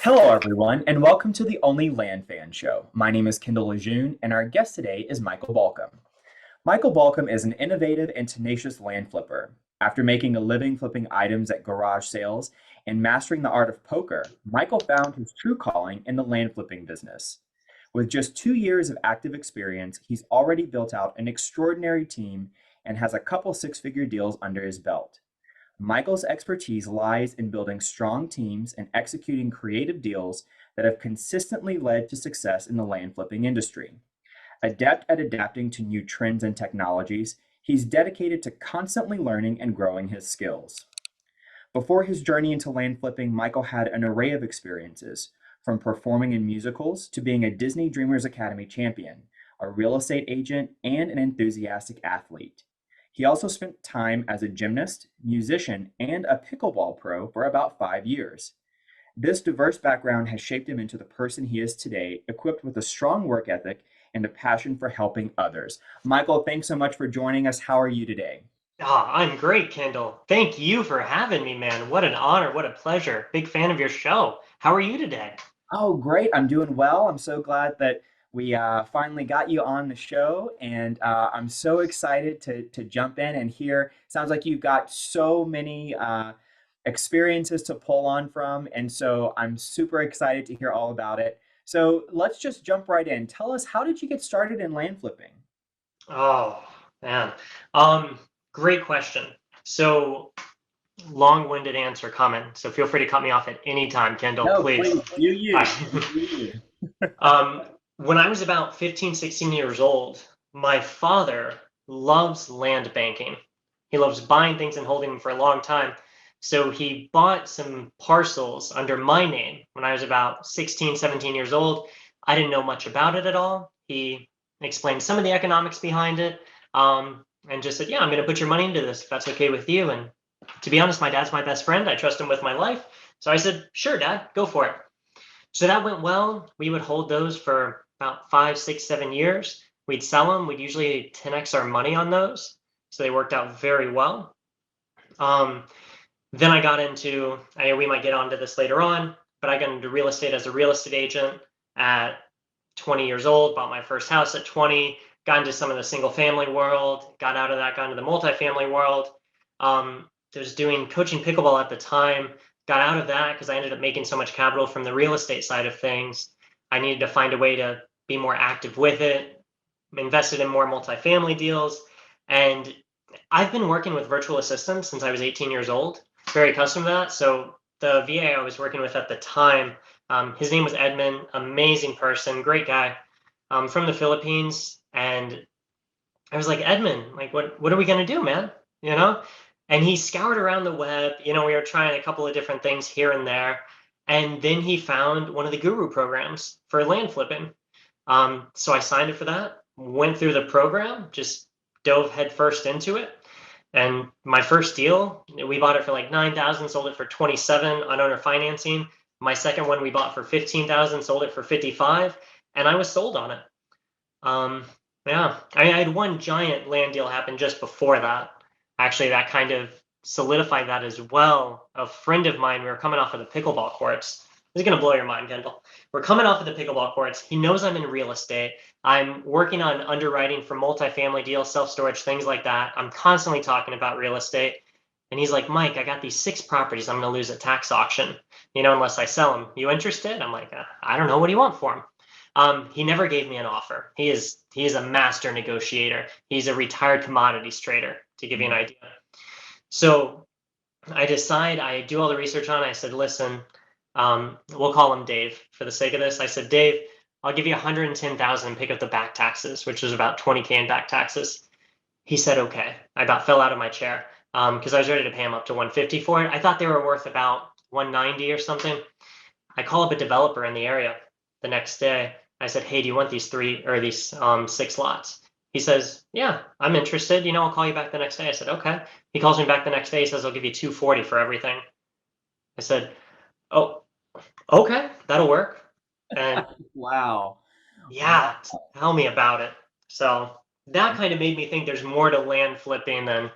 Hello, everyone, and welcome to the Only Land Fan Show. My name is Kendall Lejeune, and our guest today is Michael Balcom. Michael Balcom is an innovative and tenacious land flipper. After making a living flipping items at garage sales and mastering the art of poker, Michael found his true calling in the land flipping business. With just 2 years of active experience, he's already built out an extraordinary team and has a couple six-figure deals under his belt. Michael's expertise lies in building strong teams and executing creative deals that have consistently led to success in the land flipping industry. Adept at adapting to new trends and technologies, he's dedicated to constantly learning and growing his skills. Before his journey into land flipping, Michael had an array of experiences, from performing in musicals to being a Disney Dreamers Academy champion, a real estate agent, and an enthusiastic athlete. He also spent time as a gymnast, musician, and a pickleball pro for about 5 years. This diverse background has shaped him into the person he is today, equipped with a strong work ethic and a passion for helping others. Michael, thanks so much for joining us. How are you today? I'm great, Kendall. Thank you for having me, man. What an honor. What a pleasure. Big fan of your show. How are you today? Oh, great. I'm doing well. I'm so glad that we finally got you on the show, and I'm so excited to jump in and hear. Sounds like you've got so many experiences to pull on from, and so I'm super excited to hear all about it. So let's just jump right in. Tell us, how did you get started in land flipping? Oh, man. Um, Great question. So, long-winded answer coming. So feel free to cut me off at any time, Kendall, No, please. please do you. You do you. Um, when I was about 15, 16 years old, my father loves land banking. He loves buying things and holding them for a long time. So he bought some parcels under my name when I was about 16, 17 years old. I didn't know much about it at all. He explained some of the economics behind it, and just said, yeah, I'm going to put your money into this if that's okay with you. And to be honest, my dad's my best friend. I trust him with my life. So I said, sure, Dad, go for it. So that went well. We would hold those for about 5, 6, 7 years. We'd sell them. We'd usually 10x our money on those. So they worked out very well. Um, then I got into, I know we might get onto this later on, but I got into real estate as a real estate agent at 20 years old, bought my first house at 20, got into some of the single family world, got out of that, got into the multifamily world. Was doing coaching pickleball at the time, got out of that because I ended up making so much capital from the real estate side of things. I needed to find a way to be more active with it, invested in more multifamily deals. And I've been working with virtual assistants since I was 18 years old, very accustomed to that. So the VA I was working with at the time, his name was Edmund, amazing person, great guy, from the Philippines. And I was like, Edmund, like, what are we gonna do, man? You know? And he scoured around the web. We were trying a couple of different things here and there. And then he found one of the guru programs for land flipping. So I signed up for that, went through the program, just dove headfirst into it. And my first deal, we bought it for like 9,000, sold it for 27 on owner financing. My second one we bought for 15,000, sold it for 55, and I was sold on it. Um, yeah, I had one giant land deal happen just before that. Actually, that kind of solidified that as well. A friend of mine, we were coming off of the pickleball courts. This is going to blow your mind, Kendall. We're coming off of the pickleball courts. He knows I'm in real estate. I'm working on underwriting for multifamily deals, self-storage, things like that. I'm constantly talking about real estate. And he's like, Mike, I got these 6 properties I'm going to lose at tax auction, unless I sell them. You interested? I'm like, I don't know. What do you want for them? He never gave me an offer. He is a master negotiator. He's a retired commodities trader, to give you an idea. So I do all the research on it. I said, listen, we'll call him Dave for the sake of this. I said, Dave, I'll give you 110,000 and pick up the back taxes, which is about 20K in back taxes. He said, okay. I about fell out of my chair because I was ready to pay him up to 150 for it. I thought they were worth about 190 or something. I call up a developer in the area the next day. I said, hey, do you want these 6 lots? He says, yeah, I'm interested. I'll call you back the next day. I said, okay. He calls me back the next day. He says, I'll give you 240 for everything. I said, oh, okay, that'll work. And Wow. yeah, tell me about it. So that kind of made me think there's more to land flipping than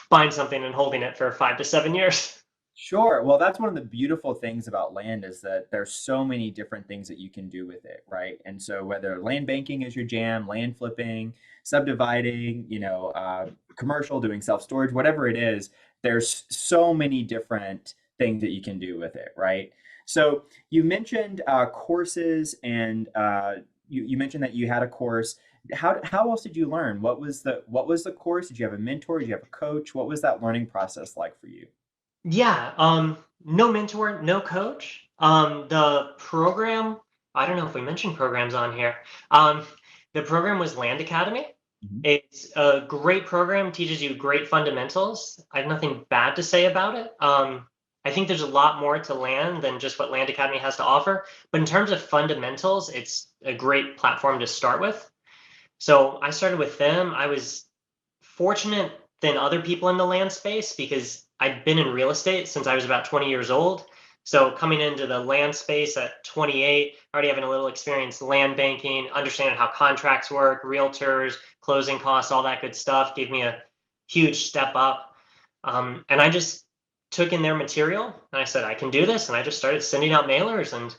buying something and holding it for 5 to 7 years. Sure. Well, that's one of the beautiful things about land is that there's so many different things that you can do with it, right? And so whether land banking is your jam, land flipping, subdividing, commercial, doing self-storage, whatever it is, there's so many different things that you can do with it, right? So you mentioned courses and you mentioned that you had a course. How else did you learn? What was the course? Did you have a mentor? Did you have a coach? What was that learning process like for you? Yeah, no mentor, no coach. The program, I don't know if we mentioned programs on here. The program was Land Academy. Mhm. It's a great program, teaches you great fundamentals. I have nothing bad to say about it. I think there's a lot more to land than just what Land Academy has to offer. But in terms of fundamentals, it's a great platform to start with. So I started with them. I was fortunate than other people in the land space because I'd been in real estate since I was about 20 years old. So coming into the land space at 28, already having a little experience land banking, understanding how contracts work, realtors, closing costs, all that good stuff, gave me a huge step up. And I just took in their material and I said, I can do this. And I just started sending out mailers, and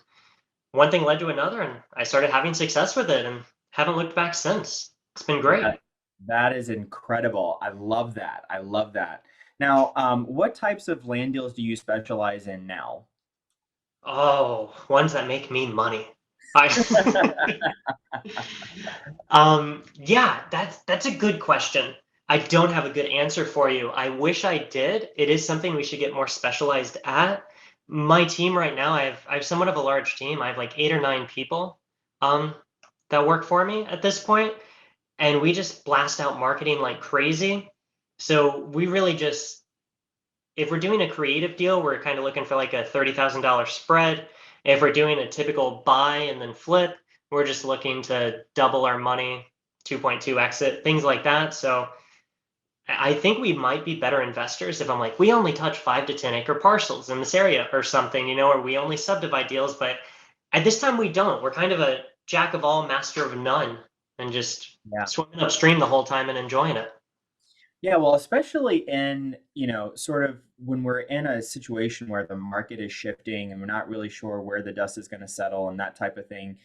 one thing led to another, and I started having success with it and haven't looked back since. It's been great. That that is incredible. I love that. I love that. Now, what types of land deals do you specialize in now? Oh, ones that make me money. I yeah, that's a good question. I don't have a good answer for you. I wish I did. It is something we should get more specialized at. My team right now, I have somewhat of a large team. I have like 8 or 9 people um that work for me at this point, and we just blast out marketing like crazy. So we really just, if we're doing a creative deal, we're kind of looking for like a $30,000 spread. If we're doing a typical buy and then flip, we're just looking to double our money, 2.2 exit, things like that. So I think we might be better investors if I'm like, we only touch 5 to 10 acre parcels in this area or something, or we only subdivide deals. But at this time, we don't. We're kind of a jack of all, master of none, and just Yeah. swimming upstream the whole time and enjoying it. Yeah, well, especially in, sort of when we're in a situation where the market is shifting and we're not really sure where the dust is going to settle and that type of thing.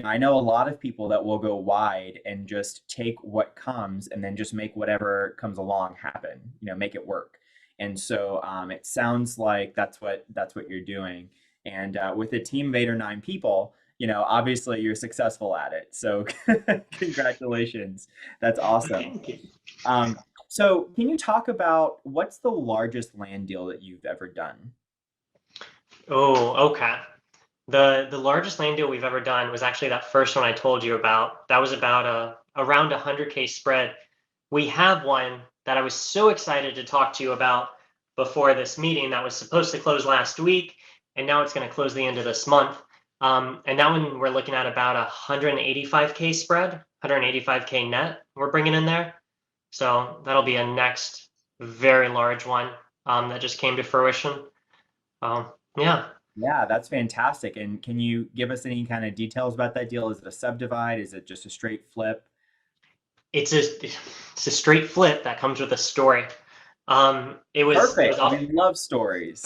I know a lot of people that will go wide and just take what comes and then just make whatever comes along happen, make it work. And so it sounds like that's what you're doing. And with a team of 8 or 9 people, obviously you're successful at it. So congratulations. That's awesome. Thank you. Um, so can you talk about what's the largest land deal that you've ever done? Oh, okay. The largest land deal we've ever done was actually that first one I told you about. That was about around 100K spread. We have one that I was so excited to talk to you about before this meeting that was supposed to close last week, and now it's going to close the end of this month. And that one we're looking at about 185K spread, 185K net we're bringing in there. So that'll be a next very large one that just came to fruition. Yeah. Yeah, that's fantastic. And can you give us any kind of details about that deal? Is it a subdivide? Is it just a straight flip? It's a straight flip that comes with a story. It was Perfect. off. We love stories.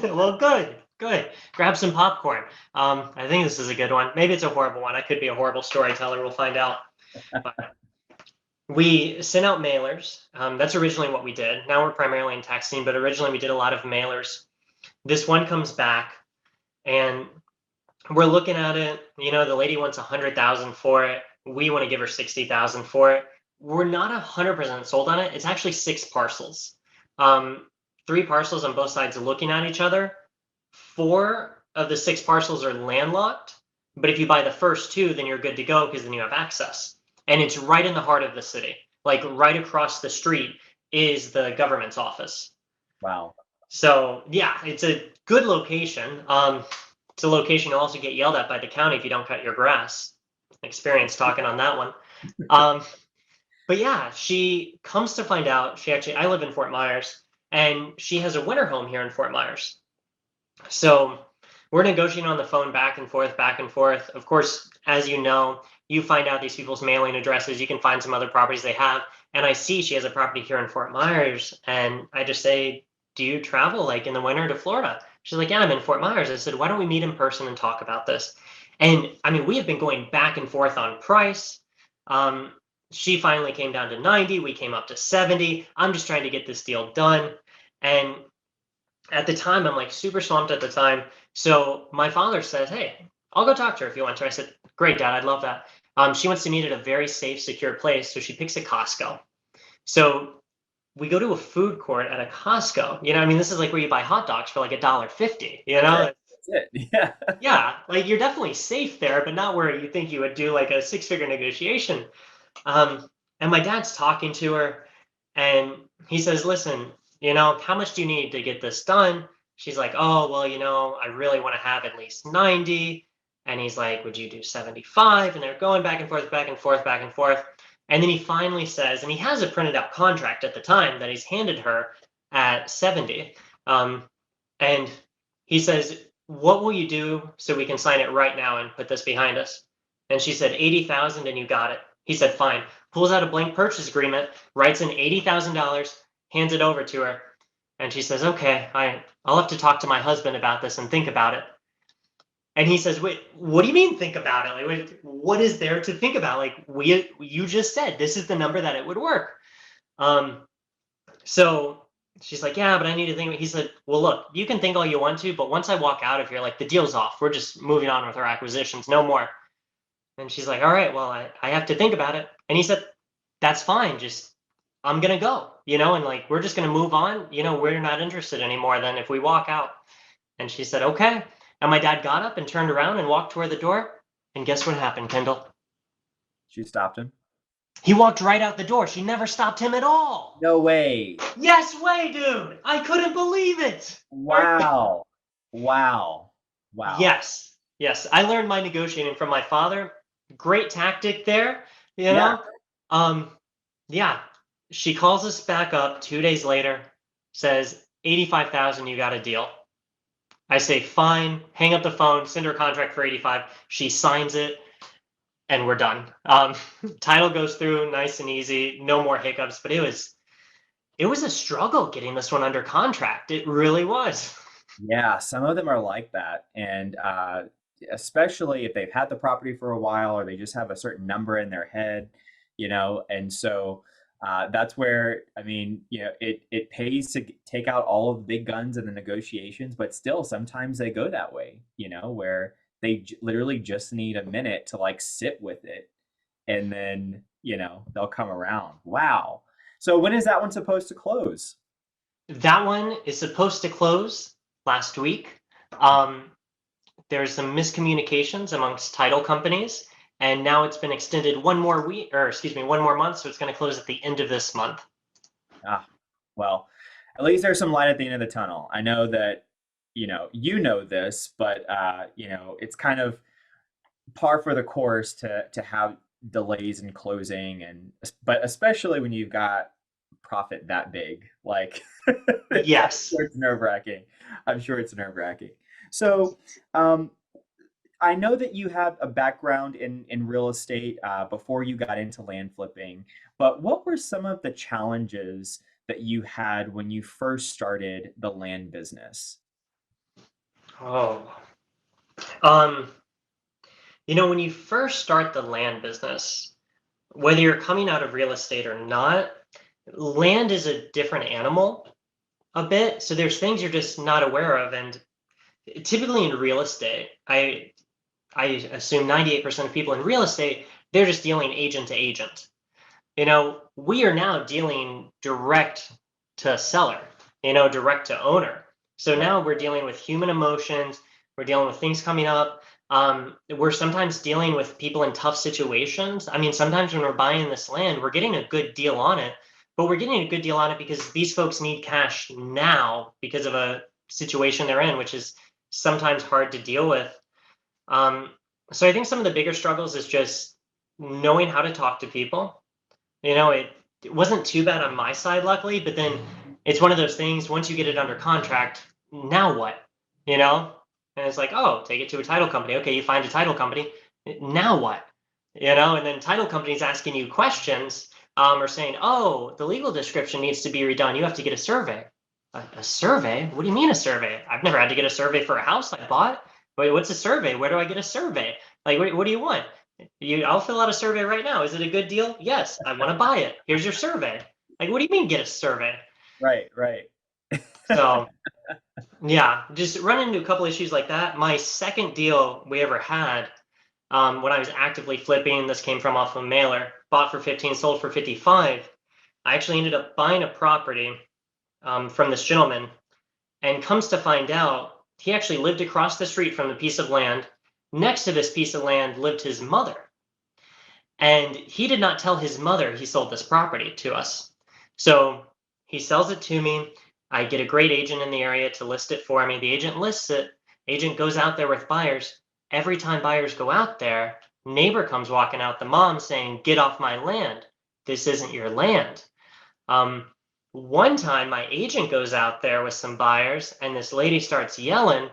Well, good. Grab some popcorn. I think this is a good one. Maybe it's a horrible one. I could be a horrible storyteller. We'll find out. But we sent out mailers. That's originally what we did. Now we're primarily in texting, but originally we did a lot of mailers. This one comes back, and we're looking at it. The lady wants 100,000 for it. We want to give her 60,000 for it. We're not 100% sold on it. It's actually 6 parcels. Um, 3 parcels on both sides looking at each other. 4 of the 6 parcels are landlocked, but if you buy the first 2, then you're good to go because then you have access. And it's right in the heart of the city. Like right across the street is the government's office. Wow. So yeah, it's a good location. It's a location you'll also get yelled at by the county if you don't cut your grass. Experience talking on that one. Um, but yeah, she comes to find out, I live in Fort Myers, and she has a winter home here in Fort Myers. So we're negotiating on the phone back and forth, back and forth. Of course, as you know, you find out these people's mailing addresses, you can find some other properties they have. And I see she has a property here in Fort Myers, and I just say, do you travel like in the winter to Florida? She's like, yeah, I'm in Fort Myers. I said, why don't we meet in person and talk about this? And I mean, we have been going back and forth on price. Um, she finally came down to 90. We came up to 70. I'm just trying to get this deal done. And at the time, I'm like super swamped at the time. So my father says, hey, I'll go talk to her if you want to. I said, great, Dad, I'd love that. She wants to meet at a very safe, secure place. So she picks a Costco. So we go to a food court at a Costco. You know, I mean, this is like where you buy hot dogs for like $1.50, you know? That's it. Yeah. Yeah, like you're definitely safe there, but not where you think you would do like a six-figure negotiation. And my dad's talking to her, and he says, listen, you know, how much do you need to get this done? She's like, oh, well, you know, I really want to have at least 90. And he's like, would you do 75? And they're going back and forth, back and forth, back and forth. And then he finally says, and he has a printed out contract at the time that he's handed her at 70. And he says, what will you do so we can sign it right now and put this behind us? And she said, 80,000 and you got it. He said, fine. Pulls out a blank purchase agreement, writes in $80,000, hands it over to her. And she says, okay, I'll have to talk to my husband about this and think about it. And he says, wait, what do you mean think about it? Like, what is there to think about? Like, you just said this is the number that it would work. So she's like, yeah, but I need to think. He said, well, look, you can think all you want to, but once I walk out of here, like the deal's off. We're just moving on with our acquisitions, no more. And she's like, all right, well, I have to think about it. And he said, that's fine. Just, I'm going to go, you know, and like, we're just going to move on. You know, we're not interested anymore then if we walk out. And she said, okay. And my dad got up and turned around and walked toward the door. And guess what happened, Kendall? She stopped him. He walked right out the door. She never stopped him at all. No way. Yes way, dude. I couldn't believe it. Wow. Wow. Wow. Yes. Yes. I learned my negotiating from my father. Great tactic there, you know? Yeah. She calls us back up 2 days later, says 85,000, you got a deal. I say, fine, hang up the phone, send her a contract for 85. She signs it, and we're done. Title goes through nice and easy, no more hiccups, but it was a struggle getting this one under contract. It really was. Yeah, some of them are like that. And especially if they've had the property for a while or they just have a certain number in their head, you know, and so that's where, I mean, you know, it pays to take out all of the big guns in the negotiations, but still sometimes they go that way, you know, where they literally just need a minute to like sit with it and then, you know, they'll come around. Wow. So when is that one supposed to close? That one is supposed to close last week. There's some miscommunications amongst title companies, and now it's been extended one more week, or excuse me, one more month. So it's going to close at the end of this month. Ah, well, at least there's some light at the end of the tunnel. I know that, you know this, but you know, it's kind of par for the course to have delays in closing and but especially when you've got profit that big, like I'm Yes. sure it's nerve-wracking. I'm sure it's nerve-wracking. So, um, I know that you have a background in real estate before you got into land flipping, but what were some of the challenges that you had when you first started the land business? Oh. Um, you know, when you first start the land business, whether you're coming out of real estate or not, land is a different animal a bit. So there's things you're just not aware of. And typically in real estate, I assume 98% of people in real estate, they're just dealing agent to agent. You know, we are now dealing direct to seller, you know, direct to owner. So Right. now we're dealing with human emotions. We're dealing with things coming up. We're sometimes dealing with people in tough situations. I mean, sometimes when we're buying this land, we're getting a good deal on it, but we're getting a good deal on it because these folks need cash now because of a situation they're in, which is sometimes hard to deal with. Um, so I think some of the bigger struggles is just knowing how to talk to people. You know, it wasn't too bad on my side, luckily, but then it's one of those things, once you get it under contract, now what? You know? And it's like, oh, take it to a title company. Okay, you find a title company. Now what? You know, and then title companies asking you questions or saying, oh, the legal description needs to be redone. You have to get a survey. A survey? What do you mean a survey? I've never had to get a survey for a house I bought. Wait, what's a survey? Where do I get a survey? Like, what do you want? I'll fill out a survey right now. Is it a good deal? Yes, I want to buy it. Here's your survey. Like, what do you mean get a survey? Right, right. So yeah, just run into a couple issues like that. My second deal we ever had, when I was actively flipping, this came from off of a mailer, bought for 15, sold for 55. I actually ended up buying a property from this gentleman, and comes to find out he actually lived across the street from the piece of land. Next to this piece of land lived his mother. And he did not tell his mother he sold this property to us. So he sells it to me. I get a great agent in the area to list it for me. The agent lists it. Agent goes out there with buyers. Every time buyers go out there, neighbor comes walking out, the mom saying, "Get off my land. This isn't your land." Um, One time, my agent goes out there with some buyers, and this lady starts yelling,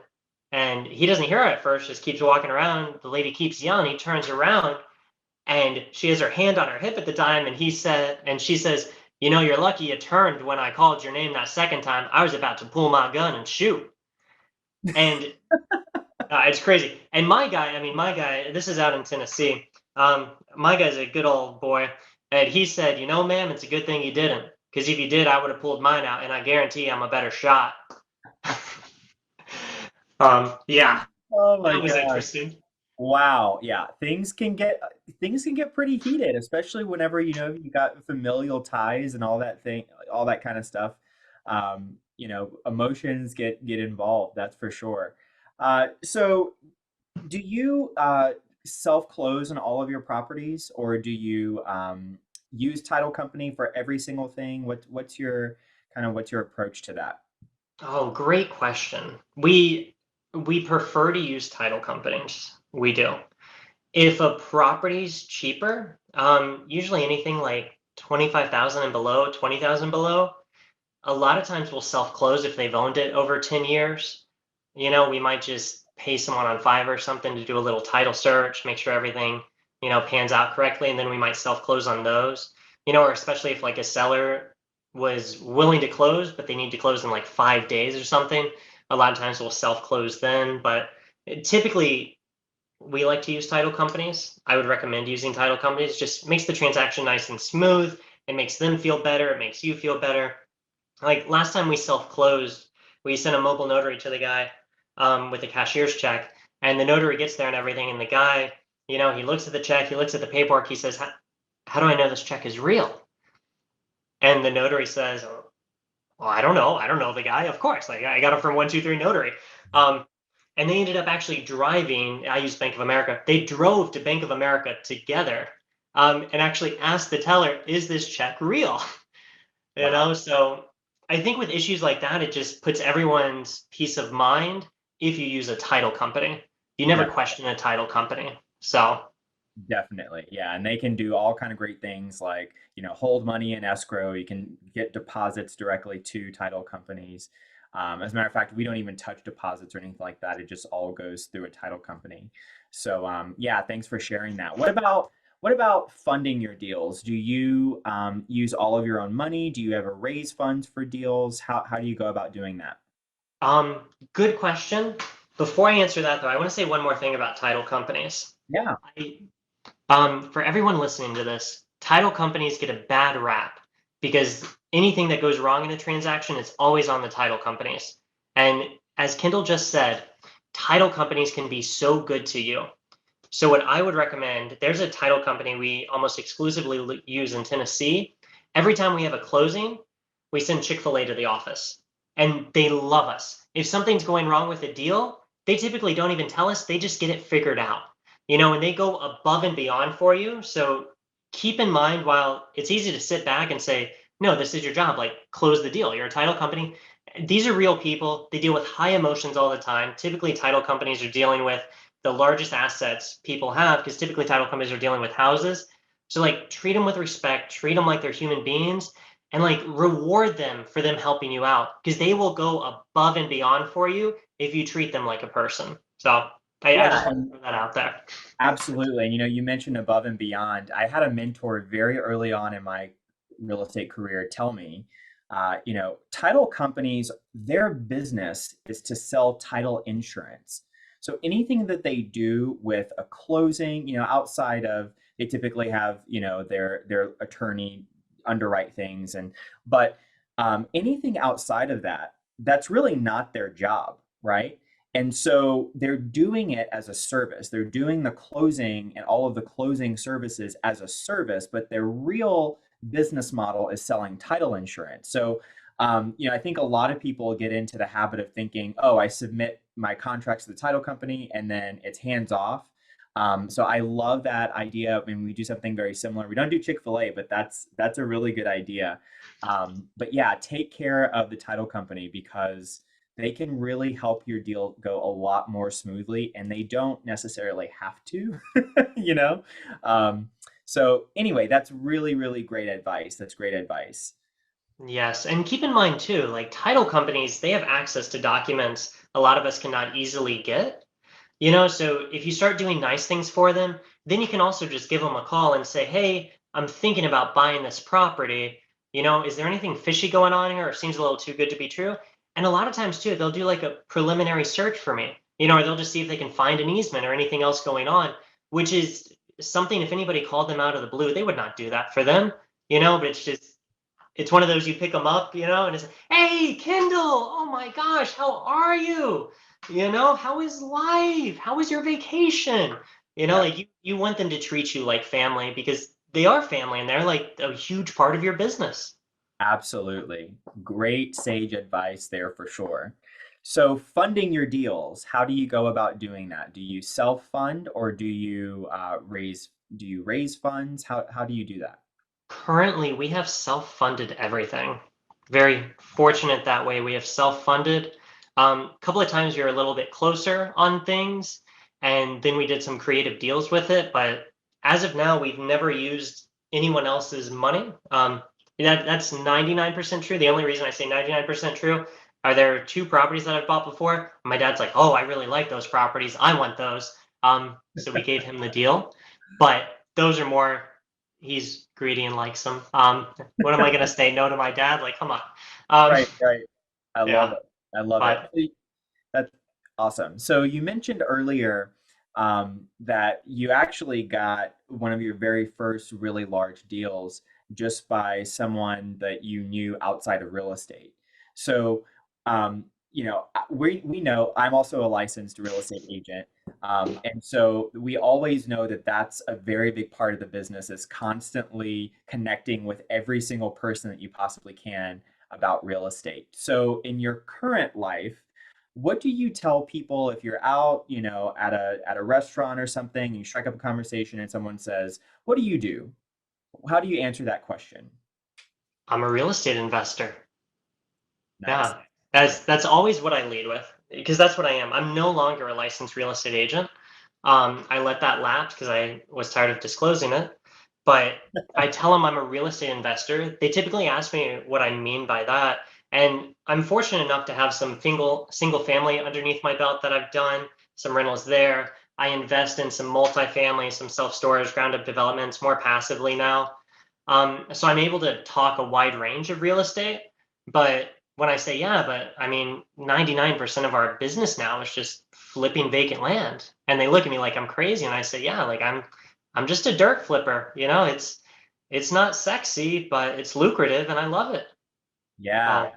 and he doesn't hear her at first, just keeps walking around. The lady keeps yelling. He turns around, and she has her hand on her hip at the time, and she says, "You know, you're lucky you turned when I called your name that second time. I was about to pull my gun and shoot." And it's crazy. And my guy, this is out in Tennessee. My guy's a good old boy. And he said, "You know, ma'am, it's a good thing you didn't. Because if you did, I would have pulled mine out, and I guarantee I'm a better shot." Yeah, Oh my that was gosh. interesting. Wow. Yeah. Things can get pretty heated, especially whenever you got familial ties and all that kind of stuff. Emotions get involved, that's for sure. So do you self-close on all of your properties, or do you use title company for every single thing? What's your approach to that? Oh, great question. We prefer to use title companies. We do. If a property's cheaper, usually anything like 25,000 and below, 20,000 below, a lot of times we'll self-close if they've owned it over 10 years. We might just pay someone on Fiverr or something to do a little title search, make sure everything, pans out correctly, and then we might self-close on those. Or especially if like a seller was willing to close, but they need to close in like 5 days or something. A lot of times we'll self-close then, but typically we like to use title companies. I would recommend using title companies. Just makes the transaction nice and smooth. It makes them feel better. It makes you feel better. Like last time we self-closed, we sent a mobile notary to the guy with a cashier's check, and the notary gets there and everything, and the guy, he looks at the check, he looks at the paperwork, he says, "How do I know this check is real?" And the notary says, "Oh, well, I don't know the guy, of course. Like I got him from 123 Notary." And they ended up actually driving. I use Bank of America. They drove to Bank of America together, and actually asked the teller, "Is this check real?" Wow. So I think with issues like that, it just puts everyone's peace of mind if you use a title company. You never question a title company. So Definitely. Yeah. And they can do all kind of great things like, hold money in escrow. You can get deposits directly to title companies. As a matter of fact, we don't even touch deposits or anything like that. It just all goes through a title company. So, yeah, thanks for sharing that. What about funding your deals? Do you use all of your own money? Do you ever raise funds for deals? How do you go about doing that? um, good question. Before I answer that though, I want to say one more thing about title companies. Yeah. I, for everyone listening to this, title companies get a bad rap because anything that goes wrong in a transaction is always on the title companies. And as Kendall just said, title companies can be so good to you. So what I would recommend, there's a title company we almost exclusively use in Tennessee. Every time we have a closing, we send Chick-fil-A to the office, and they love us. If something's going wrong with a deal, they typically don't even tell us. They just get it figured out, and they go above and beyond for you. So keep in mind, while it's easy to sit back and say, "No, this is your job, like close the deal. You're a title company." These are real people. They deal with high emotions all the time. Typically, title companies are dealing with the largest assets people have because typically title companies are dealing with houses. So like treat them with respect, treat them like they're human beings, and like reward them for them helping you out because they will go above and beyond for you if you treat them like a person. So I Yeah. just want to And throw that out there. absolutely. And you mentioned above and beyond. I had a mentor very early on in my real estate career tell me, title companies, their business is to sell title insurance. So anything that they do with a closing, outside of, they typically have, their attorney underwrite things, but anything outside of that, that's really not their job, right? And so they're doing it as a service. They're doing the closing and all of the closing services as a service, but their real business model is selling title insurance. So, I think a lot of people get into the habit of thinking, oh, I submit my contracts to the title company and then it's hands off. So I love that idea. I mean, we do something very similar. We don't do Chick-fil-A, but that's a really good idea. But yeah, take care of the title company because they can really help your deal go a lot more smoothly, and they don't necessarily have to, you know? Um, so anyway, that's really, really great advice. That's great advice. Yes, and keep in mind too, like title companies, they have access to documents a lot of us cannot easily get. So if you start doing nice things for them, then you can also just give them a call and say, "Hey, I'm thinking about buying this property. Is there anything fishy going on here or seems a little too good to be true?" And a lot of times too, they'll do like a preliminary search for me, or they'll just see if they can find an easement or anything else going on, which is something if anybody called them out of the blue, they would not do that for them, but it's one of those you pick them up, and it's, "Hey, Kendall, oh my gosh, how are you? How is life? How was your vacation?" Yeah, Like you want them to treat you like family because they are family and they're like a huge part of your business. absolutely. Great sage advice there for sure. So funding your deals, how do you go about doing that? Do you self-fund or do you raise funds? How do you do that? Currently, we have self-funded everything. Very fortunate that way. We have self-funded. A couple of times we were a little bit closer on things, and then we did some creative deals with it. But as of now, we've never used anyone else's money. That's 99% true. The only reason I say 99% true are there two properties that I've bought before. My dad's like, "Oh, I really like those properties. I want those." So we gave him the deal, but those are more he's greedy and likes them. What am I gonna say no to my dad? Like, come on. Um, Right, right. I love yeah, it. I love it. but That's awesome. So you mentioned earlier that you actually got one of your very first really large deals just by someone that you knew outside of real estate. So, we know I'm also a licensed real estate agent. And so we always know that that's a very big part of the business is constantly connecting with every single person that you possibly can about real estate. So in your current life, what do you tell people if you're out, at a restaurant or something, you strike up a conversation and someone says, "What do you do?" How do you answer that question? I'm a real estate investor. Nice. Yeah, that's always what I lead with because that's what I am. I'm no longer a licensed real estate agent. I let that lapse because I was tired of disclosing it. But I tell them I'm a real estate investor. They typically ask me what I mean by that, and I'm fortunate enough to have some single family underneath my belt that I've done some rentals there. I invest in some multifamily, some self storage, ground up developments more passively now. So I'm able to talk a wide range of real estate. But when I say, yeah, but I mean, 99% of our business now is just flipping vacant land. And they look at me like I'm crazy. And I say, yeah, like I'm just a dirt flipper. It's not sexy, but it's lucrative and I love it. Yeah, Uh,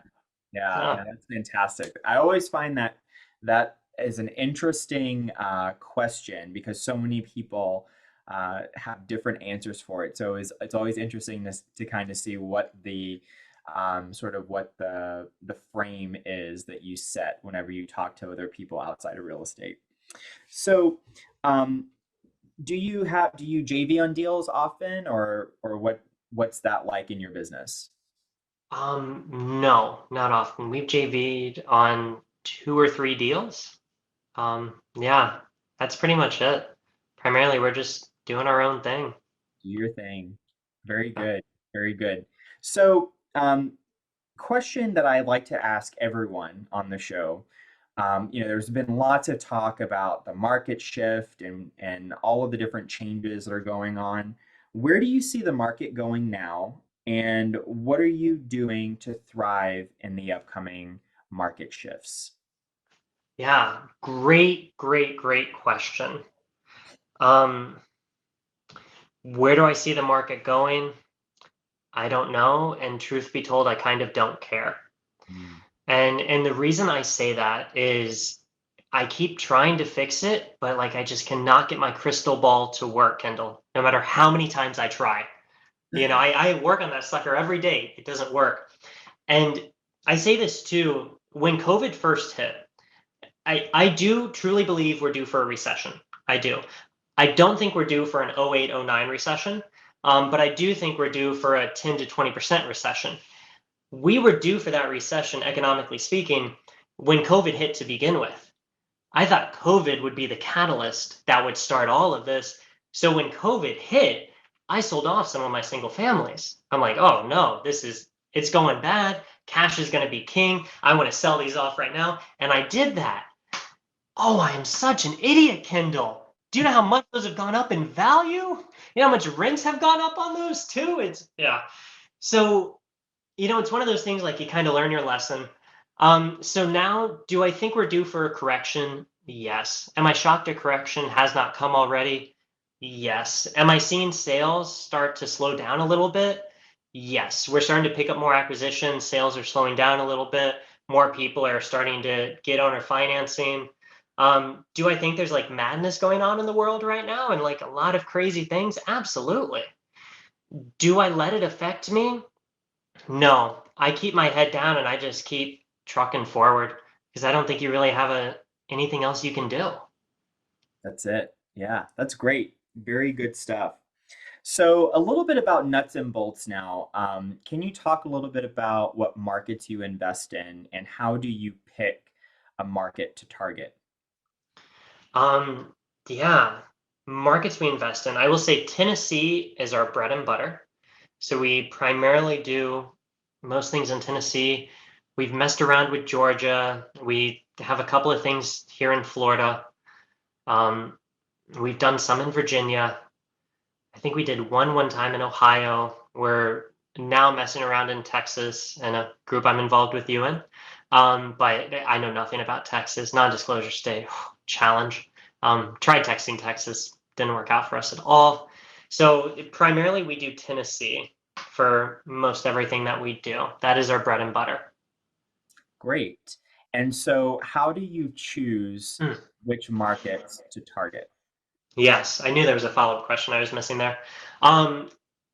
yeah, yeah. no, that's fantastic. I always find that that is an interesting question because so many people have different answers for it. So it's always interesting to kind of see what the sort of what the frame is that you set whenever you talk to other people outside of real estate. So, um, do you JV on deals often, or what's that like in your business? No, not often. We've JV'd on two or three deals. Yeah, that's pretty much it. Primarily, we're just doing our own thing. Do your thing. Very Yeah. good. Very good. So, question that I like to ask everyone on the show. There's been lots of talk about the market shift and all of the different changes that are going on. Where do you see the market going now? And what are you doing to thrive in the upcoming market shifts? Yeah, great question. Um, where do I see the market going? I don't know, and truth be told, I kind of don't care. Mm. And the reason I say that is I keep trying to fix it, but like I just cannot get my crystal ball to work, Kendall, no matter how many times I try. I work on that sucker every day. It doesn't work. And I say this too, when COVID first hit, I do truly believe we're due for a recession. I do. I don't think we're due for an 08, 09 recession, but I do think we're due for a 10 to 20% recession. We were due for that recession, economically speaking, when COVID hit to begin with. I thought COVID would be the catalyst that would start all of this. So when COVID hit, I sold off some of my single families. I'm like, oh no, it's going bad. Cash is going to be king. I want to sell these off right now. And I did that. Oh, I am such an idiot, Kendall. Do you know how much those have gone up in value? You know how much rents have gone up on those too? Yeah. So, it's one of those things like you kind of learn your lesson. So now, do I think we're due for a correction? Yes. Am I shocked a correction has not come already? Yes. Am I seeing sales start to slow down a little bit? Yes. We're starting to pick up more acquisitions. Sales are slowing down a little bit. More people are starting to get owner financing. Do I think there's like madness going on in the world right now and like a lot of crazy things? Absolutely. Do I let it affect me? No, I keep my head down and I just keep trucking forward because I don't think you really have anything else you can do. That's it. Yeah, that's great. Very good stuff. So, a little bit about nuts and bolts now. Can you talk a little bit about what markets you invest in and how do you pick a market to target? Um, yeah, markets we invest in. I will say Tennessee is our bread and butter. So we primarily do most things in Tennessee. We've messed around with Georgia. We have a couple of things here in Florida. Um, we've done some in Virginia. I think we did one time in Ohio. We're now messing around in Texas and a group I'm involved with you in. But I know nothing about Texas. Non-disclosure state challenge. Tried texting Texas, didn't work out for us at all. So primarily we do Tennessee for most everything that we do. That is our bread and butter. Great. And so, how do you choose Mm, which markets to target? yes, I knew there was a follow-up question I was missing there. Um,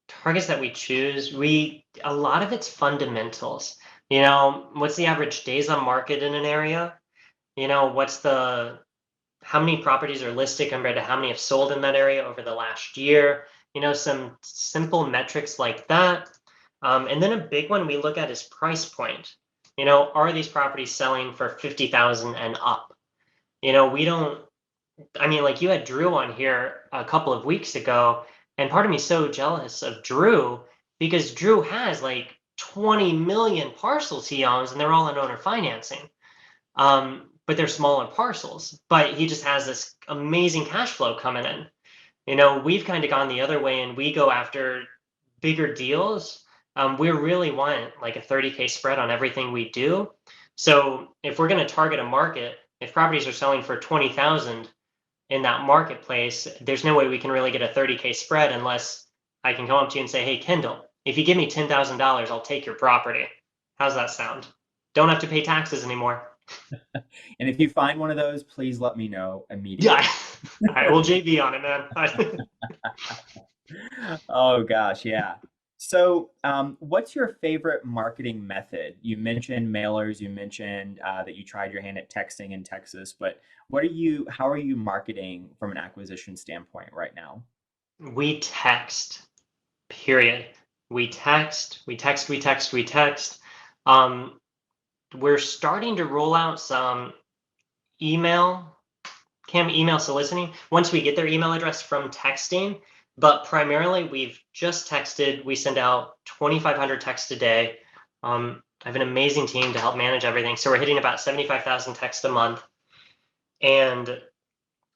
Targets that we choose, a lot of it's fundamentals. What's the average days on market in an area? What's the how many properties are listed compared to how many have sold in that area over the last year? Some simple metrics like that. And then a big one we look at is price point. Are these properties selling for 50,000 and up? We don't I mean, like you had Drew on here a couple of weeks ago, and part of me is so jealous of Drew because Drew has like 20 million parcels he owns, and they're all in owner financing. But they're smaller parcels. But he just has this amazing cash flow coming in. We've kind of gone the other way, and we go after bigger deals. We really want like a 30K spread on everything we do. So if we're going to target a market, if properties are selling for 20,000 in that marketplace, there's no way we can really get a 30K spread unless I can come up to you and say, hey, Kendall, if you give me $10,000, I'll take your property. How's that sound? Don't have to pay taxes anymore. And if you find one of those, please let me know Yeah. immediately. All right. Well, JV on it, man. Oh gosh, yeah. So, what's your favorite marketing method? You mentioned mailers, you mentioned that you tried your hand at texting in Texas, but how are you marketing from an acquisition standpoint right now? We text, period. We text. Um, we're starting to roll out some email email soliciting once we get their email address from texting. But primarily, we've just texted. We send out 2,500 texts a day. I have an amazing team to help manage everything. So we're hitting about 75,000 texts a month. And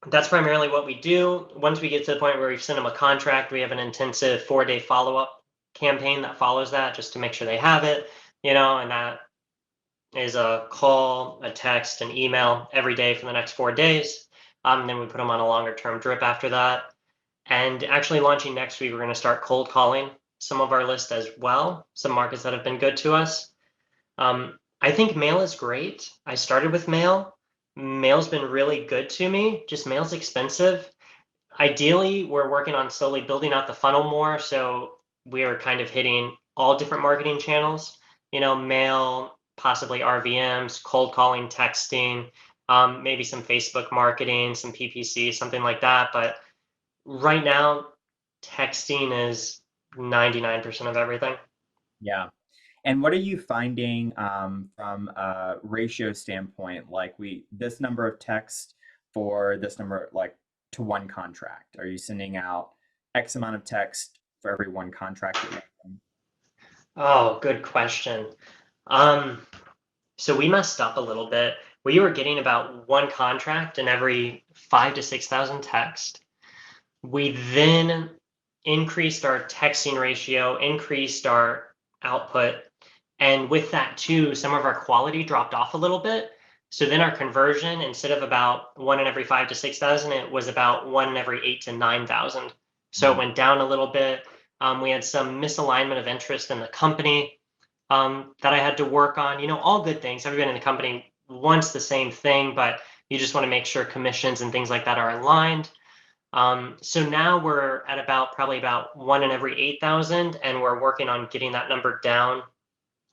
that's primarily what we do. Once we get to the point where we've sent them a contract, we have an intensive 4-day follow up. campaign that follows that just to make sure they have it, and that is a call, a text, an email every day for the next 4 days. Then we put them on a longer term drip after that. And actually launching next week, we're going to start cold calling some of our list as well, some markets that have been good to us. I think mail is great. I started with mail. Mail's been really good to me. Just mail's expensive. Ideally, we're working on slowly building out the funnel more. So we are kind of hitting all different marketing channels, mail, possibly RVMs, cold calling, texting, maybe some Facebook marketing, some PPC, something like that. But right now, texting is 99% of everything. Yeah. And what are you finding from a ratio standpoint? Like this number of text for this number, like to one contract. Are you sending out X amount of text for every one contract that you're doing? Oh, good question. Um, so we messed up a little bit. We were getting about one contract in every 5 to 6,000 text. We then increased our texting ratio, increased our output. And with that too, some of our quality dropped off a little bit. So then our conversion, instead of about one in every 5 to 6,000, it was about one in every 8 to 9,000. So it Mm. went down a little bit. We had some misalignment of interest in the company that I had to work on. All good things. Everyone in the company wants the same thing, but you just want to make sure commissions and things like that are aligned. So now we're at probably about one in every 8,000, and we're working on getting that number down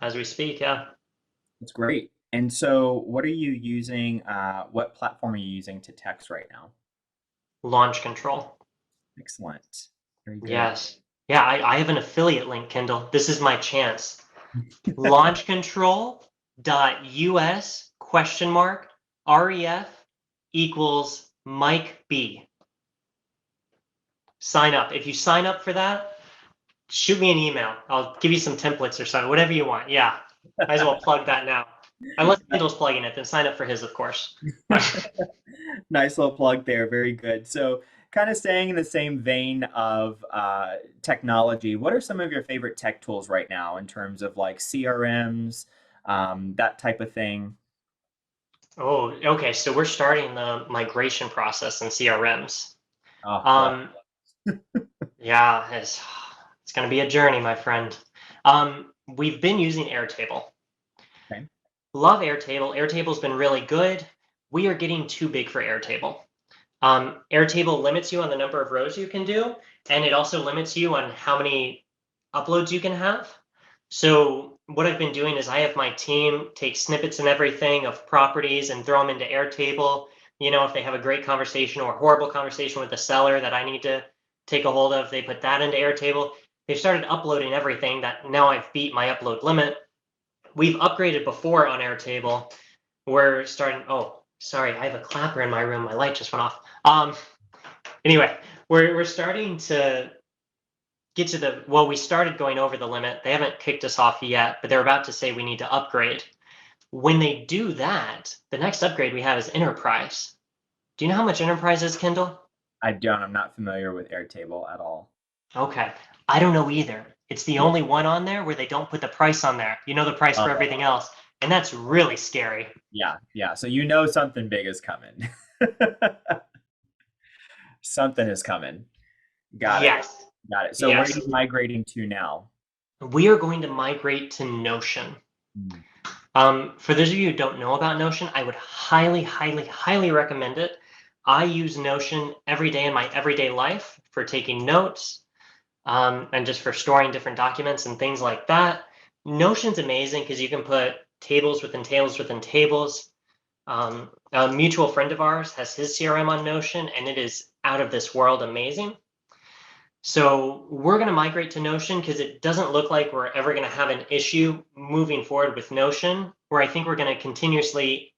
as we speak. Yeah. That's great. And so what are you using? What platform are you using to text right now? Launch control. Excellent. Very good. Yes. Yeah, I have an affiliate link, Kindle. This is my chance. Launchcontrol.us ? ref = Mike B. Sign up. If you sign up for that, shoot me an email. I'll give you some templates or something, whatever you want. Yeah. Might as well plug that now. Unless Kindle's plugging it, then sign up for his, of course. Nice little plug there. Very good. So, kind of staying in the same vein of technology, what are some of your favorite tech tools right now in terms of like CRMs, that type of thing? Oh, okay. So we're starting the migration process in CRMs. Oh, love. Um, yeah, it's going to be a journey, my friend. We've been using Airtable. Okay. Love Airtable. Airtable's been really good. We are getting too big for Airtable. Airtable limits you on the number of rows you can do, and it also limits you on how many uploads you can have. So what I've been doing is I have my team take snippets and everything of properties and throw them into Airtable. If they have a great conversation or a horrible conversation with the seller that I need to take a hold of, they put that into Airtable. They've started uploading everything that now I've beat my upload limit. We've upgraded before on Airtable. We're starting. Oh, sorry, I have a clapper in my room. My light just went off. Anyway, we're starting to get to we started going over the limit. They haven't kicked us off yet, but they're about to say we need to upgrade. When they do that, the next upgrade we have is Enterprise. Do you know how much Enterprise is, Kindle? I don't. I'm not familiar with Airtable at all. Okay. I don't know either. It's the only one on there where they don't put the price on there. You know the price for Oh, everything else. And that's really scary. yeah, yeah. So something big is coming. Something is coming. Got it. Yes. Got it. So where are Yes. you migrating to now? We are going to migrate to Notion. Hmm. For those of you who don't know about Notion, I would highly, highly, highly recommend it. I use Notion every day in my everyday life for taking notes, and just for storing different documents and things like that. Notion's amazing because you can put tables within tables within tables. A mutual friend of ours has his CRM on Notion, and it is out of this world amazing. So we're going to migrate to Notion because it doesn't look like we're ever going to have an issue moving forward with Notion, where I think we're going to continuously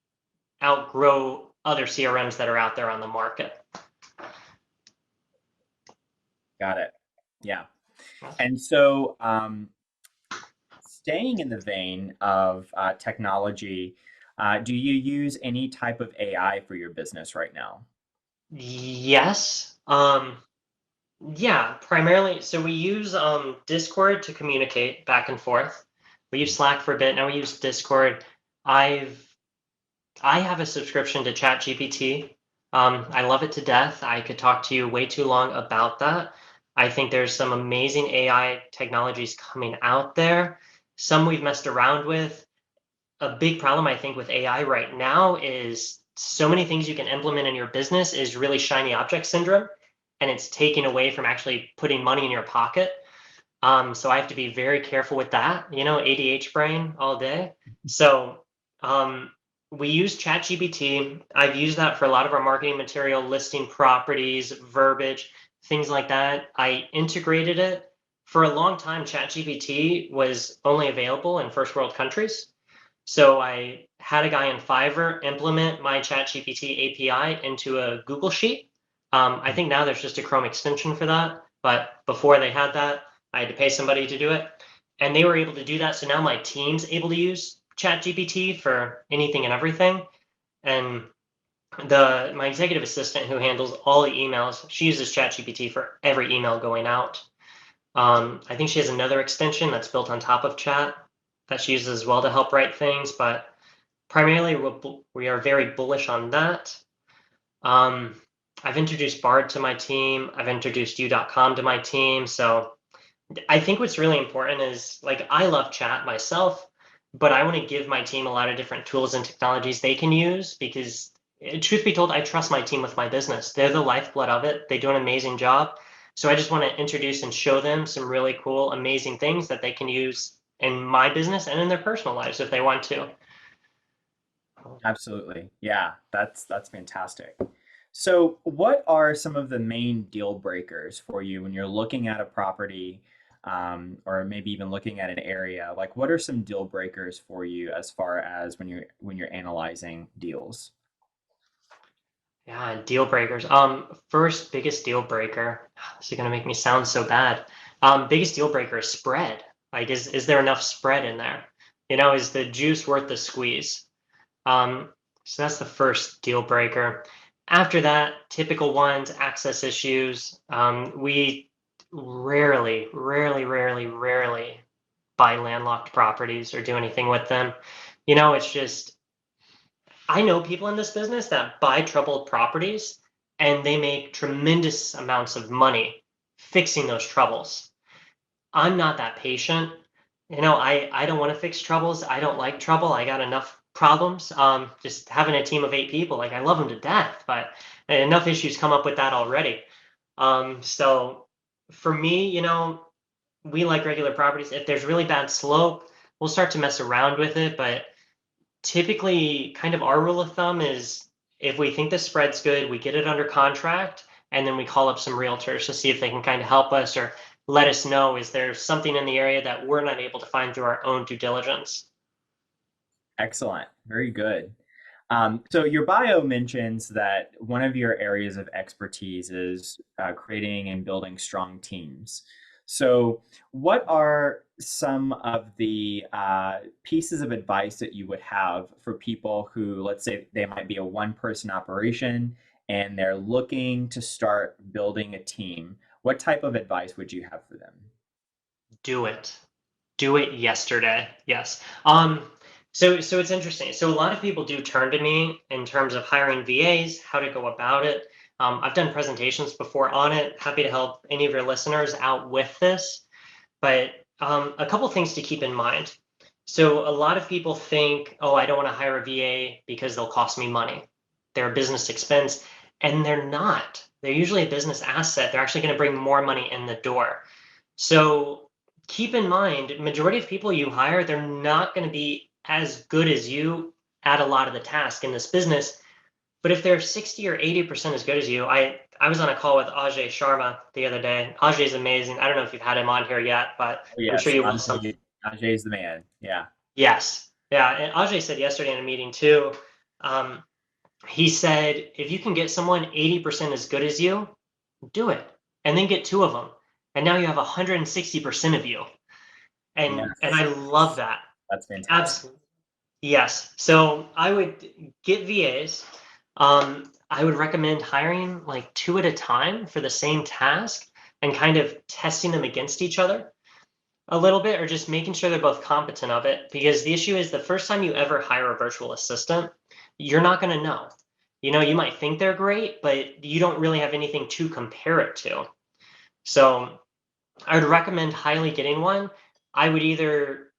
outgrow other CRMs that are out there on the market. Got it. Yeah. And so, staying in the vein of technology, do you use any type of AI for your business right now? Yes. Yeah, primarily. So we use Discord to communicate back and forth. We use Slack for a bit. Now we use Discord. I've I have a subscription to ChatGPT. I love it to death. I could talk to you way too long about that. I think there's some amazing AI technologies coming out there. Some we've messed around with. A big problem I think with AI right now is so many things you can implement in your business is really shiny object syndrome, and it's taking away from actually putting money in your pocket. So I have to be very careful with that, ADH brain all day. So um, we use ChatGPT. I've used that for a lot of our marketing material, listing properties, verbiage, things like that. I integrated it. For a long time, ChatGPT was only available in first world countries. So I had a guy in Fiverr implement my ChatGPT API into a Google Sheet. I think now there's just a Chrome extension for that, but before they had that, I had to pay somebody to do it, and they were able to do that. So now my team's able to use ChatGPT for anything and everything. And the my executive assistant who handles all the emails, she uses ChatGPT for every email going out. I think she has another extension that's built on top of Chat that she uses as well to help write things, but primarily we are very bullish on that. Um, I've introduced Bard to my team. I've introduced you.com to my team. So I think what's really important is like I love chat myself, but I want to give my team a lot of different tools and technologies they can use because, truth be told, I trust my team with my business. They're the lifeblood of it. They do an amazing job. So I just want to introduce and show them some really cool, amazing things that they can use in my business and in their personal lives if they want to. Absolutely. Yeah, that's fantastic. So, what are some of the main deal breakers for you when you're looking at a property, or maybe even looking at an area? Like, what are some deal breakers for you as far as when you're analyzing deals? Yeah, deal breakers. First biggest deal breaker. This is gonna make me sound so bad. Biggest deal breaker is spread. Like, is there enough spread in there? Is the juice worth the squeeze? Um, so that's the first deal breaker. After that, typical ones, access issues. We rarely buy landlocked properties or do anything with them. It's just I know people in this business that buy troubled properties and they make tremendous amounts of money fixing those troubles. I'm not that patient. I don't want to fix troubles. I don't like trouble. I got enough problems. Just having a team of 8 people, like I love them to death, but enough issues come up with that already. So for me, we like regular properties. If there's really bad slope, we'll start to mess around with it, but typically kind of our rule of thumb is if we think the spread's good, we get it under contract, and then we call up some realtors to see if they can kind of help us or let us know is there something in the area that we're not able to find through our own due diligence. Excellent. Very good. So your bio mentions that one of your areas of expertise is creating and building strong teams. So, what are some of the pieces of advice that you would have for people who, let's say, they might be a one-person operation and they're looking to start building a team? What type of advice would you have for them? Do it. Do it yesterday. Yes. So it's interesting. So a lot of people do turn to me in terms of hiring VAs, how to go about it. I've done presentations before on it. Happy to help any of your listeners out with this. But a couple things to keep in mind. So a lot of people think, oh, I don't want to hire a VA because they'll cost me money. They're a business expense, and they're not. They're usually a business asset. They're actually going to bring more money in the door. So keep in mind, majority of people you hire, they're not going to be as good as you at a lot of the tasks in this business. But if they're 60 or 80% as good as you, I was on a call with Ajay Sharma the other day. Ajay is amazing. I don't know if you've had him on here yet, but Oh, I'm sure yes, you will some. Ajay is the man. Yeah. Yes. Yeah. And Ajay said yesterday in a meeting too, um, he said, if you can get someone 80% as good as you, do it. And then get two of them. And now you have 160% of you. And Yes, I love that. that's fantastic. Absolutely. Yes. So I would get VAs. I would recommend hiring like two at a time for the same task and kind of testing them against each other a little bit, or just making sure they're both competent of it. Because the issue is the first time you ever hire a virtual assistant, you're not going to know. You might think they're great, but you don't really have anything to compare it to. So I would recommend highly getting one. I would either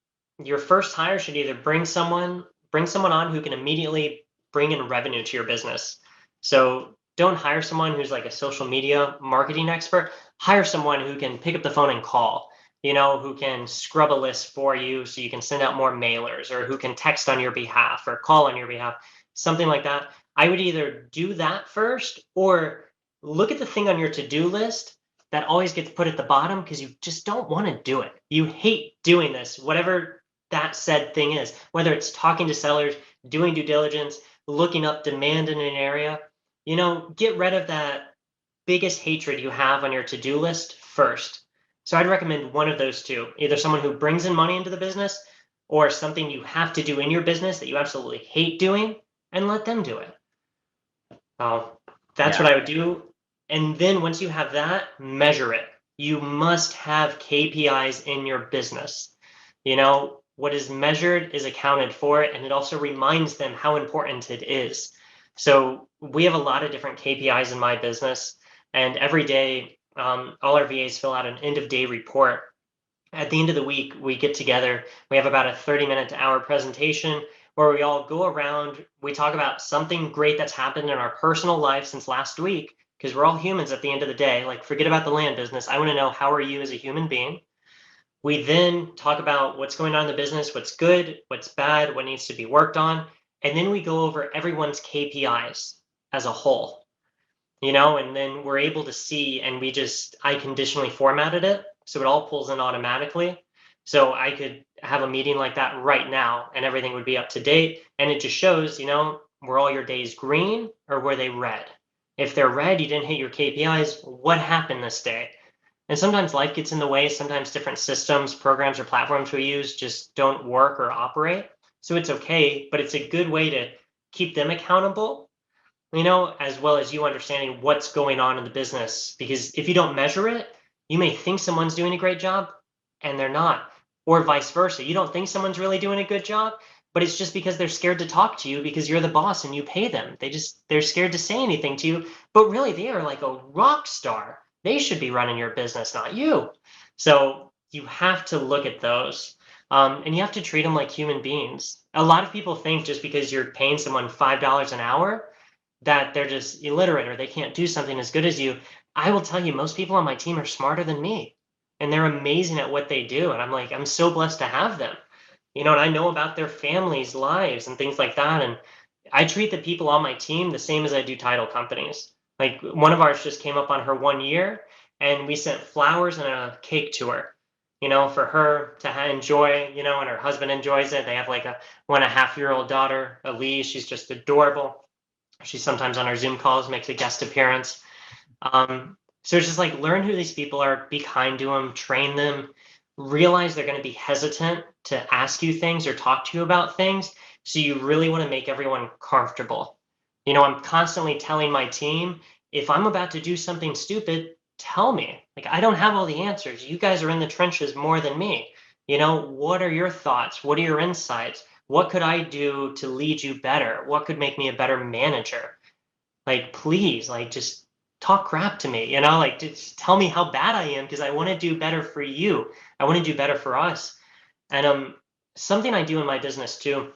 Your first hire should either bring someone on who can immediately bring in revenue to your business. So don't hire someone who's like a social media marketing expert. Hire someone who can pick up the phone and call, who can scrub a list for you so you can send out more mailers, or who can text on your behalf or call on your behalf, something like that. I would either do that first, or look at the thing on your to-do list that always gets put at the bottom because you just don't want to do it. You hate doing this, whatever that said thing is, whether it's talking to sellers, doing due diligence, looking up demand in an area. Get rid of that biggest hatred you have on your to-do list first. So I'd recommend one of those two, either someone who brings in money into the business, or something you have to do in your business that you absolutely hate doing, and let them do it. Uh, that's what Yeah. I would do. And then once you have that, measure it. You must have KPIs in your business. What is measured is accounted for, and it also reminds them how important it is. So we have a lot of different KPIs in my business, and every day, all our VAs fill out an end of day report. At the end of the week, we get together. We have about a 30-minute to hour presentation where we all go around. We talk about something great that's happened in our personal life since last week, because we're all humans at the end of the day. Like, forget about the land business. I want to know, how are you as a human being? We then talk about what's going on in the business, what's good, what's bad, what needs to be worked on. And then we go over everyone's KPIs as a whole, and then we're able to see, and I conditionally formatted it so it all pulls in automatically. So I could have a meeting like that right now and everything would be up to date. And it just shows, were all your days green or were they red? If they're red, you didn't hit your KPIs. What happened this day? And sometimes life gets in the way. Sometimes different systems, programs, or platforms we use just don't work or operate. So it's okay, but it's a good way to keep them accountable, as well as you understanding what's going on in the business. Because if you don't measure it, you may think someone's doing a great job and they're not, or vice versa. You don't think someone's really doing a good job, but it's just because they're scared to talk to you because you're the boss and you pay them. They're scared to say anything to you, but really they are like a rock star. They should be running your business, not you. So you have to look at those. And you have to treat them like human beings. A lot of people think just because you're paying someone $5 an hour that they're just illiterate or they can't do something as good as you. I will tell you, most people on my team are smarter than me, and they're amazing at what they do. And I'm so blessed to have them, and I know about their families' lives and things like that. And I treat the people on my team the same as I do title companies. Like, one of ours just came up on her 1 year, and we sent flowers and a cake to her, for her to enjoy, and her husband enjoys it. They have like a 1.5-year-old daughter, Elise. She's just adorable. She sometimes on our Zoom calls makes a guest appearance. So it's just like, learn who these people are, be kind to them, train them, realize they're going to be hesitant to ask you things or talk to you about things. So you really want to make everyone comfortable. I'm constantly telling my team, if I'm about to do something stupid, tell me. Like, I don't have all the answers. You guys are in the trenches more than me. What are your thoughts? What are your insights? What could I do to lead you better? What could make me a better manager? Like, please, like, just talk crap to me, like, just tell me how bad I am, because I want to do better for you. I want to do better for us. And something I do in my business too,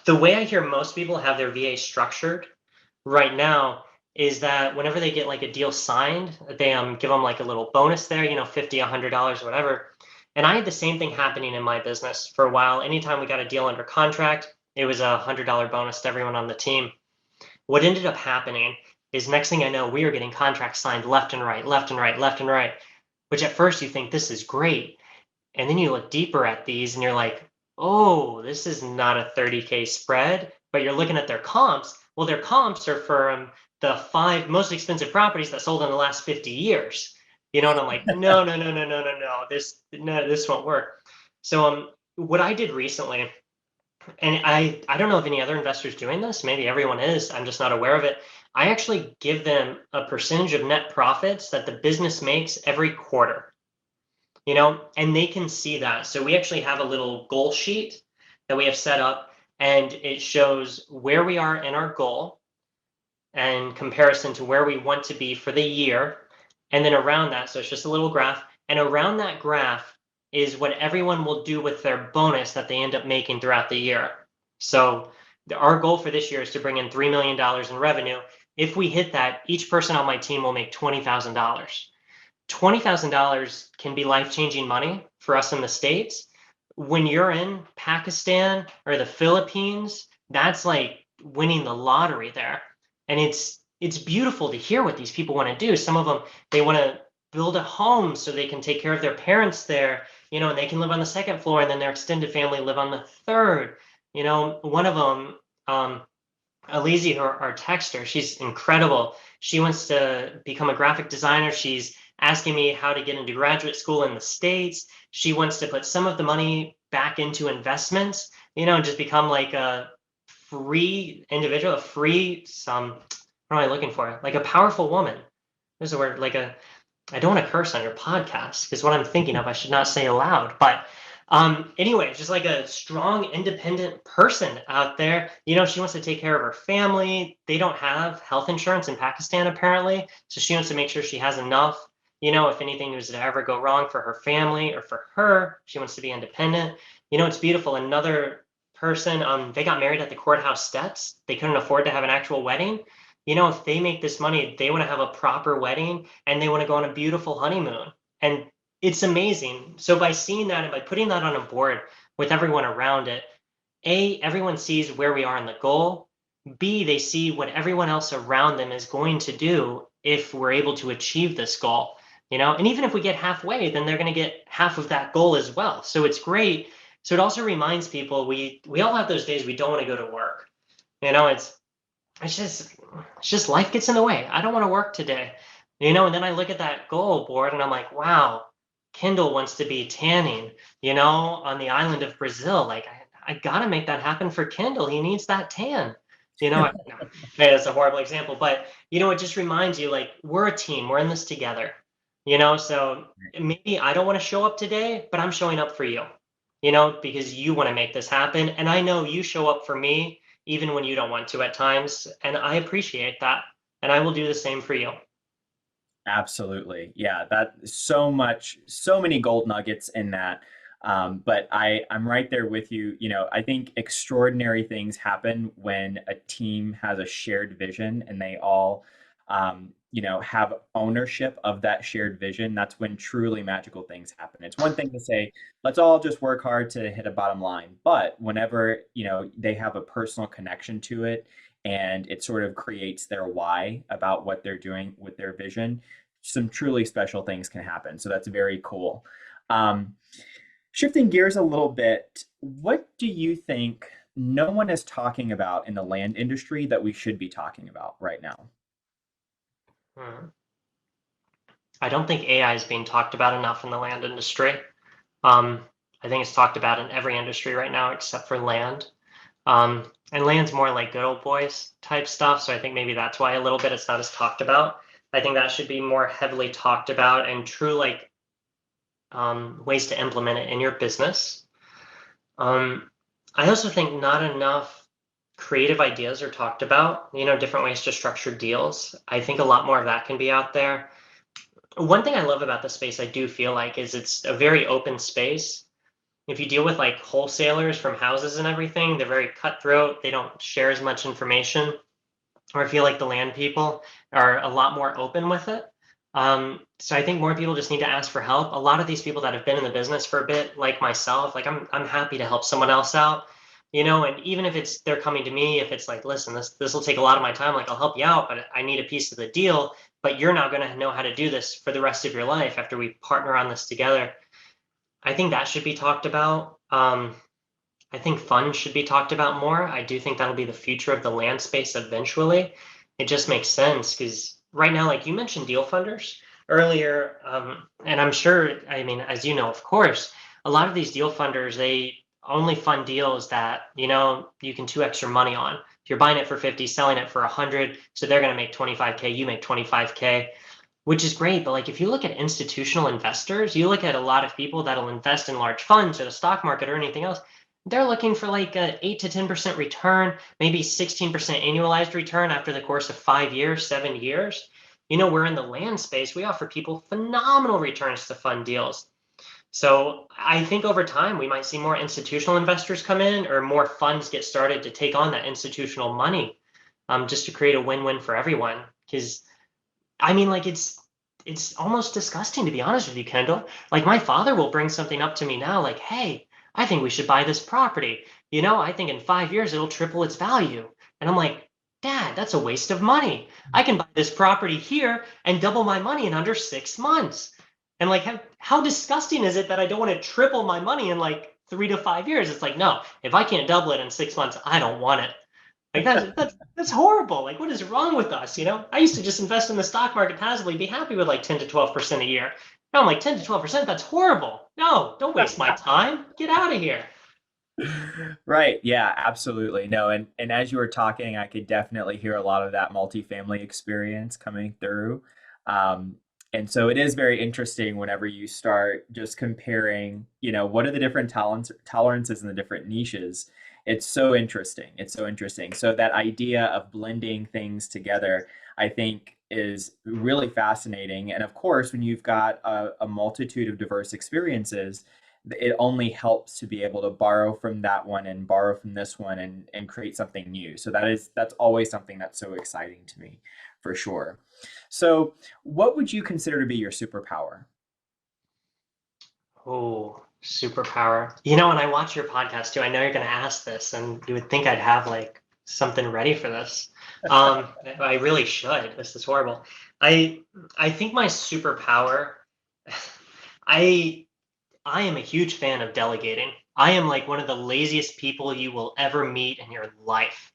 the way I hear most people have their VA structured right now is that whenever they get like a deal signed, they give them like a little bonus there, $50, $100, whatever. And I had the same thing happening in my business for a while. Anytime we got a deal under contract, it was a $100 bonus to everyone on the team. What ended up happening is, next thing I know, we are getting contracts signed left and right, left and right, left and right, which at first you think this is great. And then you look deeper at these and you're like, oh, this is not a 30K spread, but you're looking at their comps. Well, their comps are for the 5 most expensive properties that sold in the last 50 years. And I'm like, no, no, no, no, no, no, no, this won't work. So what I did recently and I don't know if any other investors doing this. Maybe everyone is. I'm just not aware of it. I actually give them a percentage of net profits that the business makes every quarter, and they can see that. So we actually have a little goal sheet that we have set up, and it shows where we are in our goal and comparison to where we want to be for the year. And then around that, so it's just a little graph, and around that graph is what everyone will do with their bonus that they end up making throughout the year. So our goal for this year is to bring in $3 million in revenue. If we hit that, each person on my team will make $20,000. $20,000 can be life-changing money for us in the States. When you're in Pakistan or the Philippines, that's like winning the lottery there. And it's beautiful to hear what these people want to do. Some of them, they want to build a home so they can take care of their parents there, and they can live on the second floor, and then their extended family live on the third. One of them, Alizi, our texter, she's incredible. She wants to become a graphic designer. She's asking me how to get into graduate school in the States. She wants to put some of the money back into investments, and just become like a free individual, what am I looking for? Like a powerful woman. There's a word, I don't want to curse on your podcast because what I'm thinking of, I should not say aloud. But anyway, just like a strong, independent person out there. She wants to take care of her family. They don't have health insurance in Pakistan, apparently. So she wants to make sure she has enough, if anything was to ever go wrong for her family or for her. She wants to be independent. It's beautiful. Another person, they got married at the courthouse steps. They couldn't afford to have an actual wedding. If they make this money, they want to have a proper wedding and they want to go on a beautiful honeymoon. And it's amazing. So by seeing that and by putting that on a board with everyone around it, A, everyone sees where we are in the goal. B, they see what everyone else around them is going to do if we're able to achieve this goal. And even if we get halfway, then they're going to get half of that goal as well. So it's great. So it also reminds people we all have those days we don't want to go to work. It's just life gets in the way. I don't want to work today, and then I look at that goal board and I'm like, wow, Kendall wants to be tanning, on the island of Brazil. Like, I gotta make that happen for Kendall. He needs that tan. No, that's a horrible example, but it just reminds you, like, we're a team, we're in this together, so maybe I don't want to show up today, but I'm showing up for you, because you want to make this happen. And I know you show up for me even when you don't want to at times. And I appreciate that. And I will do the same for you. Absolutely. Yeah, that so much, so many gold nuggets in that. But I'm right there with you. I think extraordinary things happen when a team has a shared vision and they all, have ownership of that shared vision. That's when truly magical things happen. It's one thing to say, let's all just work hard to hit a bottom line. But whenever, they have a personal connection to it and it sort of creates their why about what they're doing with their vision, some truly special things can happen. So that's very cool. Um, Shifting gears a little bit, what do you think no one is talking about in the land industry that we should be talking about right now? Hmm. I don't think AI is being talked about enough in the land industry. Um, I think it's talked about in every industry right now except for land. And land's more like good old boys type stuff. So I think maybe that's why a little bit it's not as talked about. I think that should be more heavily talked about and true, like, ways to implement it in your business. Um, I also think not enough creative ideas are talked about, different ways to structure deals. I think a lot more of that can be out there. One thing I love about the space, I do feel like, is it's a very open space. If you deal with like wholesalers from houses and everything, they're very cutthroat. They don't share as much information. Or I feel like the land people are a lot more open with it. So I think more people just need to ask for help. A lot of these people that have been in the business for a bit, like myself, like I'm happy to help someone else out, and even if it's they're coming to me, if it's like, listen, this will take a lot of my time, like I'll help you out, but I need a piece of the deal, but you're not going to know how to do this for the rest of your life after we partner on this together. I think that should be talked about. I think funds should be talked about more. I do think that'll be the future of the land space eventually. It just makes sense because right now, like you mentioned, deal funders earlier, and I'm sure, I mean, as you know, of course, a lot of these deal funders, only fund deals that, you can 2x your money on. If you're buying it for 50, selling it for 100, so they're going to make 25K, you make 25K, which is great. But like if you look at institutional investors, you look at a lot of people that'll invest in large funds or the stock market or anything else, they're looking for like a 8 to 10% return, maybe 16% annualized return after the course of 5 years, 7 years. We're in the land space. We offer people phenomenal returns to fund deals. So I think over time we might see more institutional investors come in or more funds get started to take on that institutional money, just to create a win-win for everyone. Because I mean, like it's almost disgusting to be honest with you, Kendall. Like my father will bring something up to me now, like, "Hey, I think we should buy this property. I think in 5 years it'll triple its value." And I'm like, "Dad, that's a waste of money. I can buy this property here and double my money in under 6 months." And like, how disgusting is it that I don't want to triple my money in like 3 to 5 years? It's like, no, if I can't double it in 6 months, I don't want it. Like that's horrible. Like, what is wrong with us? I used to just invest in the stock market passively, be happy with like 10 to 12% a year. Now I'm like 10 to 12%. That's horrible. No, don't waste my time. Get out of here. Right. Yeah, absolutely. No, and as you were talking, I could definitely hear a lot of that multifamily experience coming through. Um, and so it is very interesting whenever you start just comparing, what are the different tolerances and the different niches. It's so interesting. It's so interesting. So that idea of blending things together, I think, is really fascinating. And of course, when you've got a multitude of diverse experiences, it only helps to be able to borrow from that one and borrow from this one and create something new. So that's always something that's so exciting to me, for sure. So what would you consider to be your superpower? Oh, superpower. When I watch your podcast too, I know you're going to ask this, and you would think I'd have like something ready for this. I really should. This is horrible. I I think my superpower. I I am a huge fan of delegating. I am like one of the laziest people you will ever meet in your life.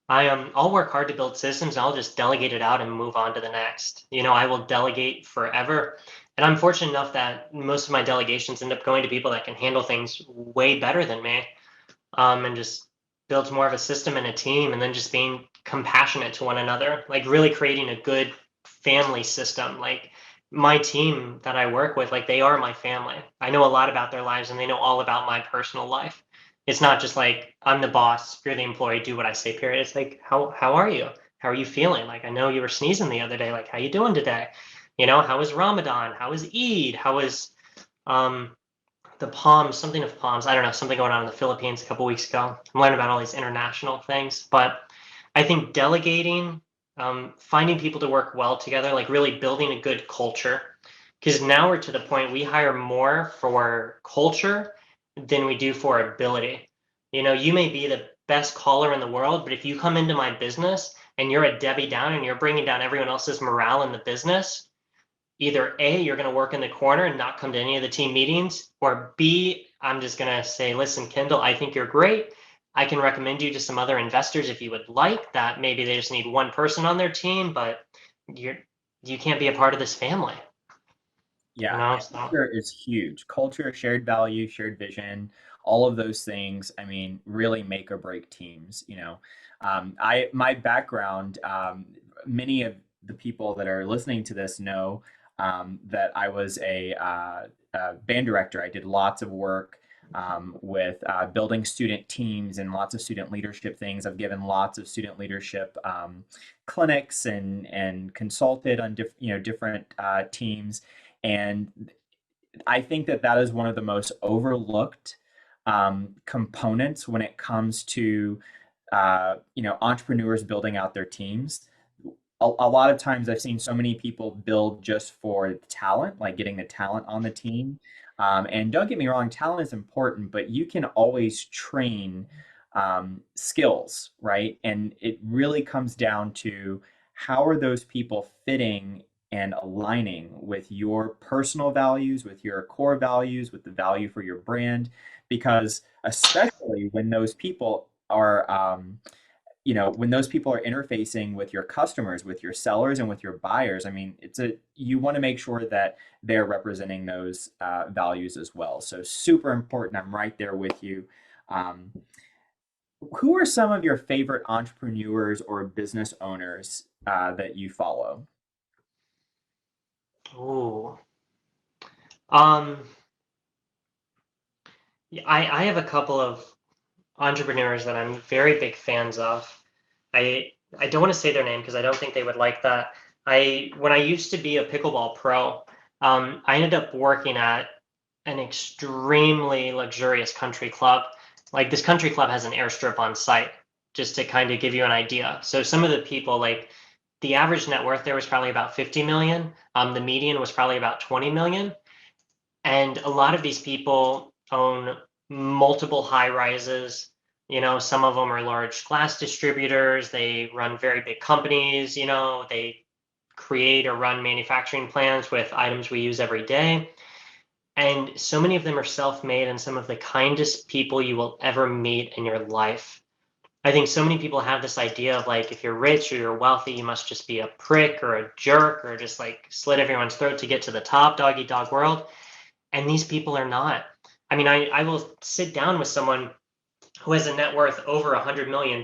I'll work hard to build systems. I'll just delegate it out and move on to the next. I will delegate forever. And I'm fortunate enough that most of my delegations end up going to people that can handle things way better than me, and just builds more of a system and a team, and then just being compassionate to one another, like really creating a good family system. Like my team that I work with, like they are my family. I know a lot about their lives and they know all about my personal life. It's not just like I'm the boss, you're the employee, do what I say, period. It's like how are you? How are you feeling? Like I know you were sneezing the other day. Like how you doing today? How was Ramadan? How was Eid? How was um the Palms, something of Palms. I don't know, something going on in the Philippines a couple weeks ago. I'm learning about all these international things, but I think delegating, finding people to work well together, like really building a good culture. Because now we're to the point we hire more for culture than we do for ability. You may be the best caller in the world, but if you come into my business and you're a Debbie Down and you're bringing down everyone else's morale in the business, either A, you're going to work in the corner and not come to any of the team meetings, or B, I'm just going to say, listen, Kendall, I think you're great. I can recommend you to some other investors if you would like that. Maybe they just need one person on their team, but you're you can't be a part of this family, you Yeah, know? So culture is huge. Culture, shared value, shared vision, all of those things, I mean, really make or break teams. My background, many of the people that are listening to this know that I was a band director. I did lots of work with building student teams and lots of student leadership things. I've given lots of student leadership clinics and consulted on different teams. And I think that that is one of the most overlooked components when it comes to entrepreneurs building out their teams. A lot of times I've seen so many people build just for the talent, like getting the talent on the team. And don't get me wrong, talent is important, but you can always train skills, right? And it really comes down to how are those people fitting and aligning with your personal values, with your core values, with the value for your brand. Because especially when those people are when those people are interfacing with your customers, with your sellers, and with your buyers, I mean, you want to make sure that they're representing those values as well. So super important. I'm right there with you. Um, who are some of your favorite entrepreneurs or business owners that you follow? Ooh. Um, yeah, I have a couple of entrepreneurs that I'm very big fans of. I don't want to say their name because I don't think they would like that. When I used to be a pickleball pro, I ended up working at an extremely luxurious country club. Like this country club has an airstrip on site, just to kind of give you an idea. So some of the people, like the average net worth there was probably about 50 million. The median was probably about 20 million. And a lot of these people own multiple high rises. Some of them are large glass distributors. They run very big companies. They create or run manufacturing plants with items we use every day. And so many of them are self-made and some of the kindest people you will ever meet in your life. I think so many people have this idea of like, if you're rich or you're wealthy, you must just be a prick or a jerk or just like slit everyone's throat to get to the top, dog eat dog world. And these people are not. I mean, I will sit down with someone who has a net worth over $100 million,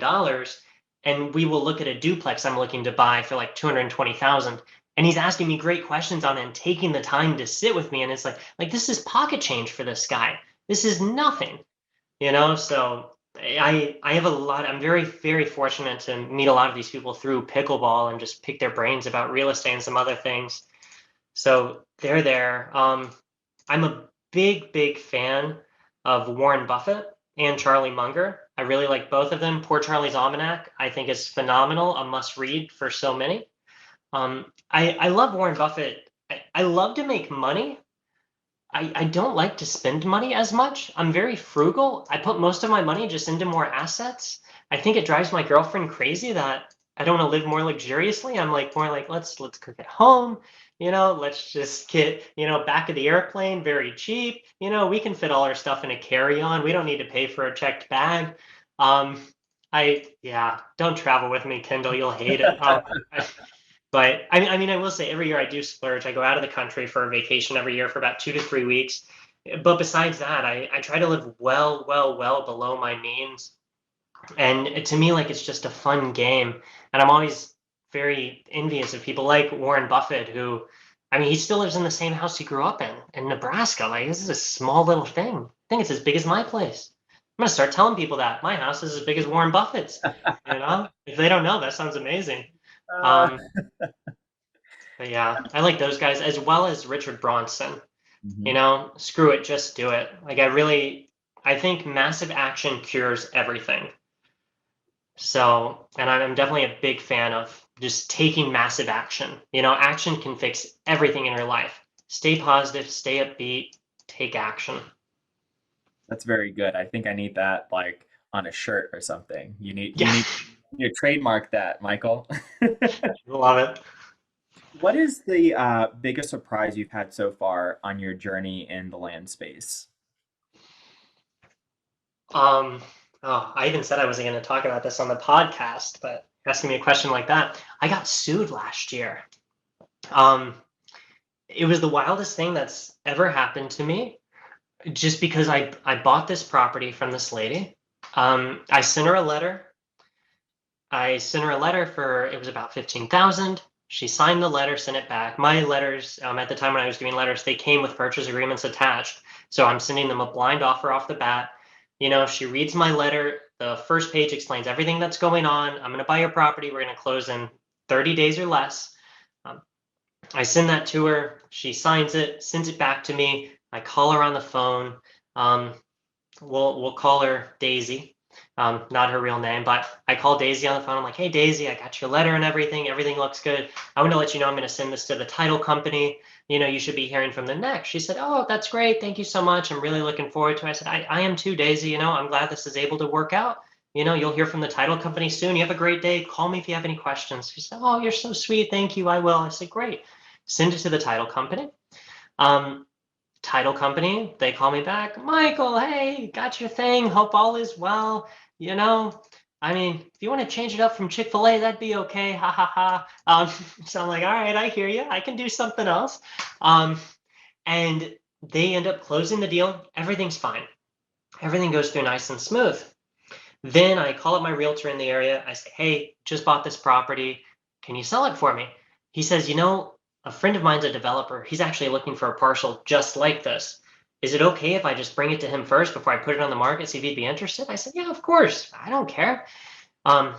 and we will look at a duplex I'm looking to buy for like 220,000. And he's asking me great questions on it and taking the time to sit with me. And it's like this is pocket change for this guy. This is nothing, So I have a lot. I'm very, very fortunate to meet a lot of these people through pickleball and just pick their brains about real estate and some other things. So they're there. I'm a big, big fan of Warren Buffett and Charlie Munger. I really like both of them. Poor Charlie's Almanac, I think, is phenomenal, a must read for so many. I love Warren Buffett. I love to make money. I don't like to spend money as much. I'm very frugal. I put most of my money just into more assets. I think it drives my girlfriend crazy that I don't want to live more luxuriously. I'm like more like let's cook at home, let's just get, back of the airplane very cheap. We can fit all our stuff in a carry-on. We don't need to pay for a checked bag. Yeah, don't travel with me, Kendall. You'll hate it. But I mean, I will say every year I do splurge. I go out of the country for a vacation every year for about 2 to 3 weeks. But besides that, I try to live well, well, well below my means. And to me, like it's just a fun game. And I'm always very envious of people like Warren Buffett, who, I mean, he still lives in the same house he grew up in Nebraska. Like this is a small little thing. I think it's as big as my place. I'm gonna start telling people that my house is as big as Warren Buffett's. If they don't know, that sounds amazing. Uh, Um, but yeah, I like those guys as well as Richard Bronson. mhm. Screw it, just do it. Like I think massive action cures everything. So, and I'm definitely a big fan of just taking massive action. Action can fix everything in your life. Stay positive, stay upbeat, take action. That's very good. I think I need that like on a shirt or something. You need you Yeah, need you trademark that, Michael. love it. What is the biggest surprise you've had so far on your journey in the land space? Um, oh, I even said I wasn't going to talk about this on the podcast, but asking me a question like that, I got sued last year. Um, it was the wildest thing that's ever happened to me just because I bought this property from this lady. I sent her a letter. I sent her a letter for it was about 15,000. She signed the letter, sent it back. My letters, at the time when I was doing letters, they came with purchase agreements attached. So I'm sending them a blind offer off the bat. She reads my letter. The first page explains everything that's going on. I'm going to buy your property. We're going to close in 30 days or less. Um, I send that to her. She signs it, sends it back to me. I call her on the phone. Um, we'll call her Daisy, not her real name, but I call Daisy on the phone. I'm like, hey Daisy, I got your letter and everything. Everything looks good. I want to let you know I'm going to send this to the title company. You should be hearing from them next. She said, oh, that's great. Thank you so much. I'm really looking forward to it. I said, I am too, Daisy. I'm glad this is able to work out. You'll hear from the title company soon. You have a great day. Call me if you have any questions. She said, oh, you're so sweet. Thank you. I will. I said, great. Send it to the title company. Um, Title company, they call me back. Michael, hey, got your thing. Hope all is well. You know, I mean, if you want to change it up from Chick-fil-A, that'd be okay. Ha ha ha. So I'm like, all right, I hear you. I can do something else. Um, and they end up closing the deal. Everything's fine. Everything goes through nice and smooth. Then I call up my realtor in the area. I say, hey, just bought this property. Can you sell it for me? He says, a friend of mine's a developer. He's actually looking for a parcel just like this. Is it okay if I just bring it to him first before I put it on the market, see if he'd be interested? I said, yeah, of course. I don't care.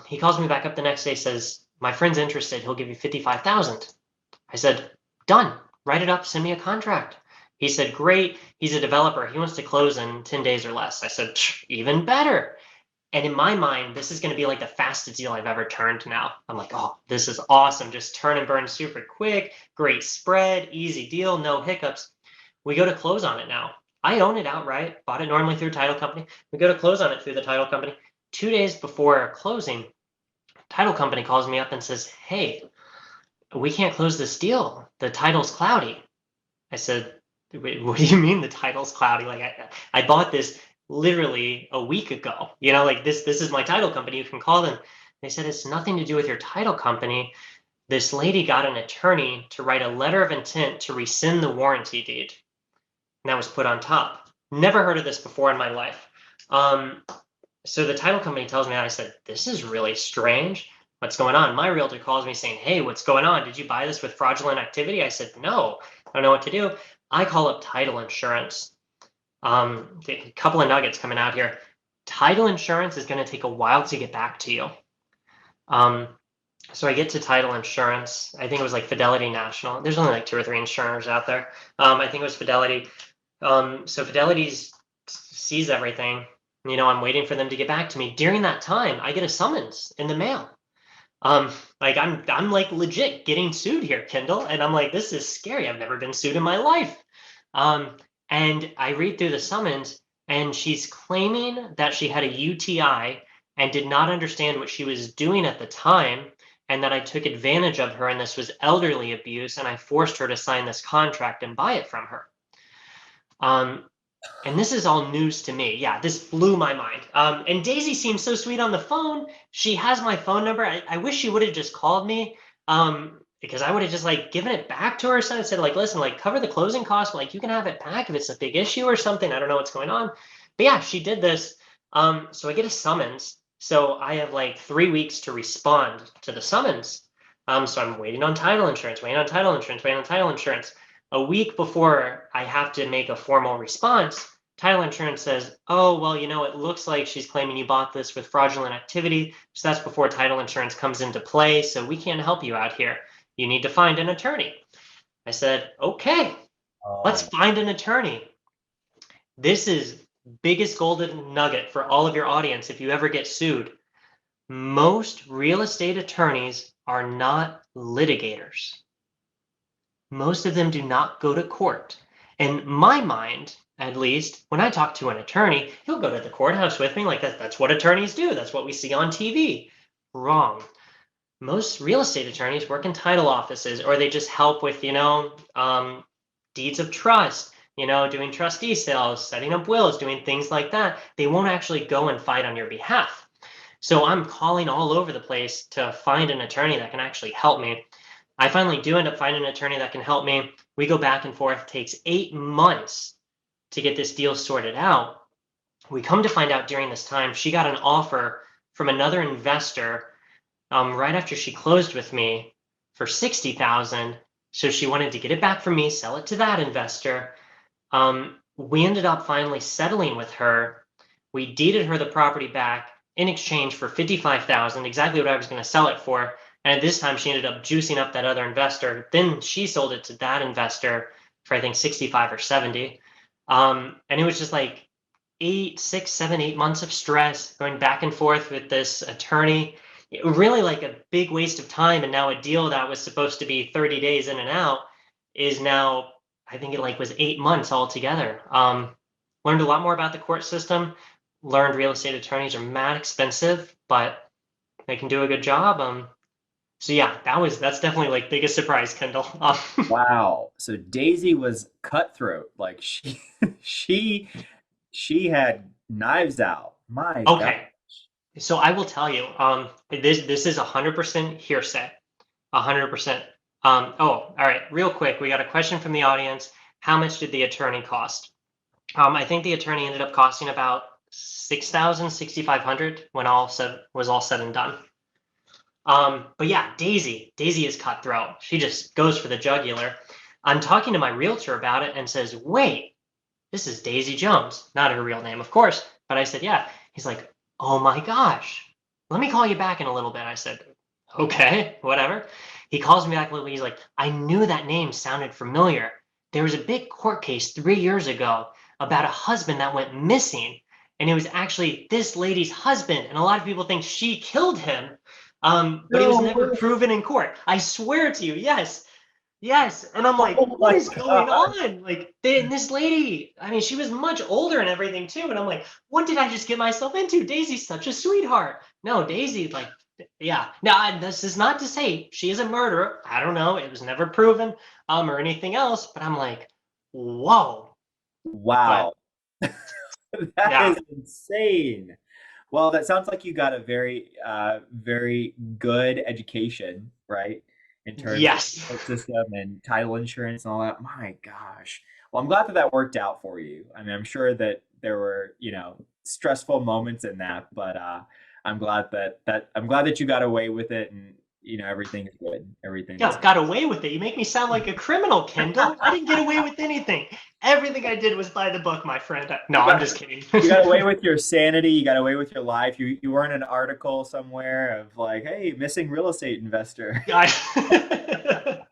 He calls me back up the next day, says, my friend's interested. He'll give you 55,000. I said, done. Write it up. Send me a contract. He said, great. He's a developer. He wants to close in 10 days or less. I said, even better. And in my mind, this is going to be like the fastest deal I've ever turned now. I'm like, oh, this is awesome. Just turn and burn super quick. Great spread, easy deal, no hiccups. We go to close on it now. I own it outright, bought it normally through title company. We go to close on it through the title company. 2 days before closing, title company calls me up and says, hey, we can't close this deal. The title's cloudy. I said, wait, what do you mean the title's cloudy? Like I bought this literally a week ago. Like this is my title company. You can call them. They said it's nothing to do with your title company. This lady got an attorney to write a letter of intent to rescind the warranty deed. And that was put on top. Never heard of this before in my life. So the title company tells me, I said, this is really strange. What's going on? My realtor calls me saying, hey, what's going on? Did you buy this with fraudulent activity? I said, no, I don't know what to do. I call up title insurance. A couple of nuggets coming out here. Title insurance is going to take a while to get back to you. So I get to title insurance. I think it was like Fidelity National. There's only like 2 or 3 insurers out there. I think it was Fidelity. So Fidelity sees everything. I'm waiting for them to get back to me. During that time, I get a summons in the mail. Like I'm like legit getting sued here, Kendall, and I'm like, this is scary. I've never been sued in my life. And I read through the summons, and she's claiming that she had a UTI and did not understand what she was doing at the time, and that I took advantage of her, and this was elderly abuse, and I forced her to sign this contract and buy it from her. And this is all news to me. Yeah, this blew my mind. And Daisy seems so sweet on the phone. She has my phone number. I wish she would have just called me, because I would have just like given it back to her. So I said, like, listen, like cover the closing costs, but like you can have it back if it's a big issue or something. I don't know what's going on. But yeah, she did this. So I get a summons. So I have like 3 weeks to respond to the summons. So I'm waiting on title insurance, waiting on title insurance, waiting on title insurance. A week before I have to make a formal response, title insurance says, oh, well, it looks like she's claiming you bought this with fraudulent activity. So that's before title insurance comes into play. So we can't help you out here. You need to find an attorney. I said, okay, let's Oh, find an attorney. This is biggest golden nugget for all of your audience if you ever get sued. Most real estate attorneys are not litigators. Most of them do not go to court. In my mind, at least, when I talk to an attorney, he'll go to the courthouse with me. Like that's what attorneys do. That's what we see on TV. Wrong. Most real estate attorneys work in title offices, or they just help with, deeds of trust, doing trustee sales, setting up wills, doing things like that. They won't actually go and fight on your behalf. So I'm calling all over the place to find an attorney that can actually help me. I finally do end up finding an attorney that can help me. We go back and forth. It takes 8 months to get this deal sorted out. We come to find out during this time, she got an offer from another investor right after she closed with me for 60,000. So she wanted to get it back from me, sell it to that investor. We ended up finally settling with her. We deeded her the property back in exchange for 55,000, exactly what I was going to sell it for. And at this time, she ended up juicing up that other investor. Then she sold it to that investor for I think 65 or 70. And it was just like 6, 7, 8 months of stress going back and forth with this attorney. Really like a big waste of time. And now a deal that was supposed to be 30 days in and out is now, I think it like was 8 months altogether. Learned a lot more about the court system. Learned real estate attorneys are mad expensive, but they can do a good job. So yeah, that's definitely like biggest surprise, Kendall. wow. So Daisy was cutthroat. Like she she had knives out. My God. Okay, So I will tell you, this is 100% hearsay, 100%. Oh, all right, real quick, we got a question from the audience. How much did the attorney cost? I think the attorney ended up costing about 6,000, 6,500 when all said and done. But yeah, Daisy is cutthroat. She just goes for the jugular. I'm talking to my realtor about it and says, wait, this is Daisy Jones, not her real name, of course. But I said, yeah. He's like, oh my gosh, let me call you back in a little bit. I said, okay, whatever. He calls me back a little bit. He's like, I knew that name sounded familiar. There was a big court case 3 years ago about a husband that went missing. And it was actually this lady's husband. And a lot of people think she killed him. But it was No never way. proven in court. I swear to you, yes. Yes, and I'm like, Oh what my is going God. on? Like, this lady, I mean, she was much older and everything too. And I'm like, what did I just get myself into? Daisy's such a sweetheart. No, Daisy, like, yeah. Now, this is not to say she is a murderer. I don't know. It was never proven, or anything else. But I'm like, whoa. But Wow. That yeah, is insane. Well, that sounds like you got a very good education, right? In terms of yes. the system and title insurance and all that. My gosh. Well, I'm glad that that worked out for you. I mean, I'm sure that there were, stressful moments in that, but I'm glad that you got away with it, and everything is good. Everything is Yeah, got away with it. You make me sound like a criminal, Kendall. I didn't get away with anything. Everything I did was by the book, my friend. No, you I'm got just kidding. you got away with your sanity. You got away with your life. You weren't an article somewhere of like, hey, missing real estate investor. I,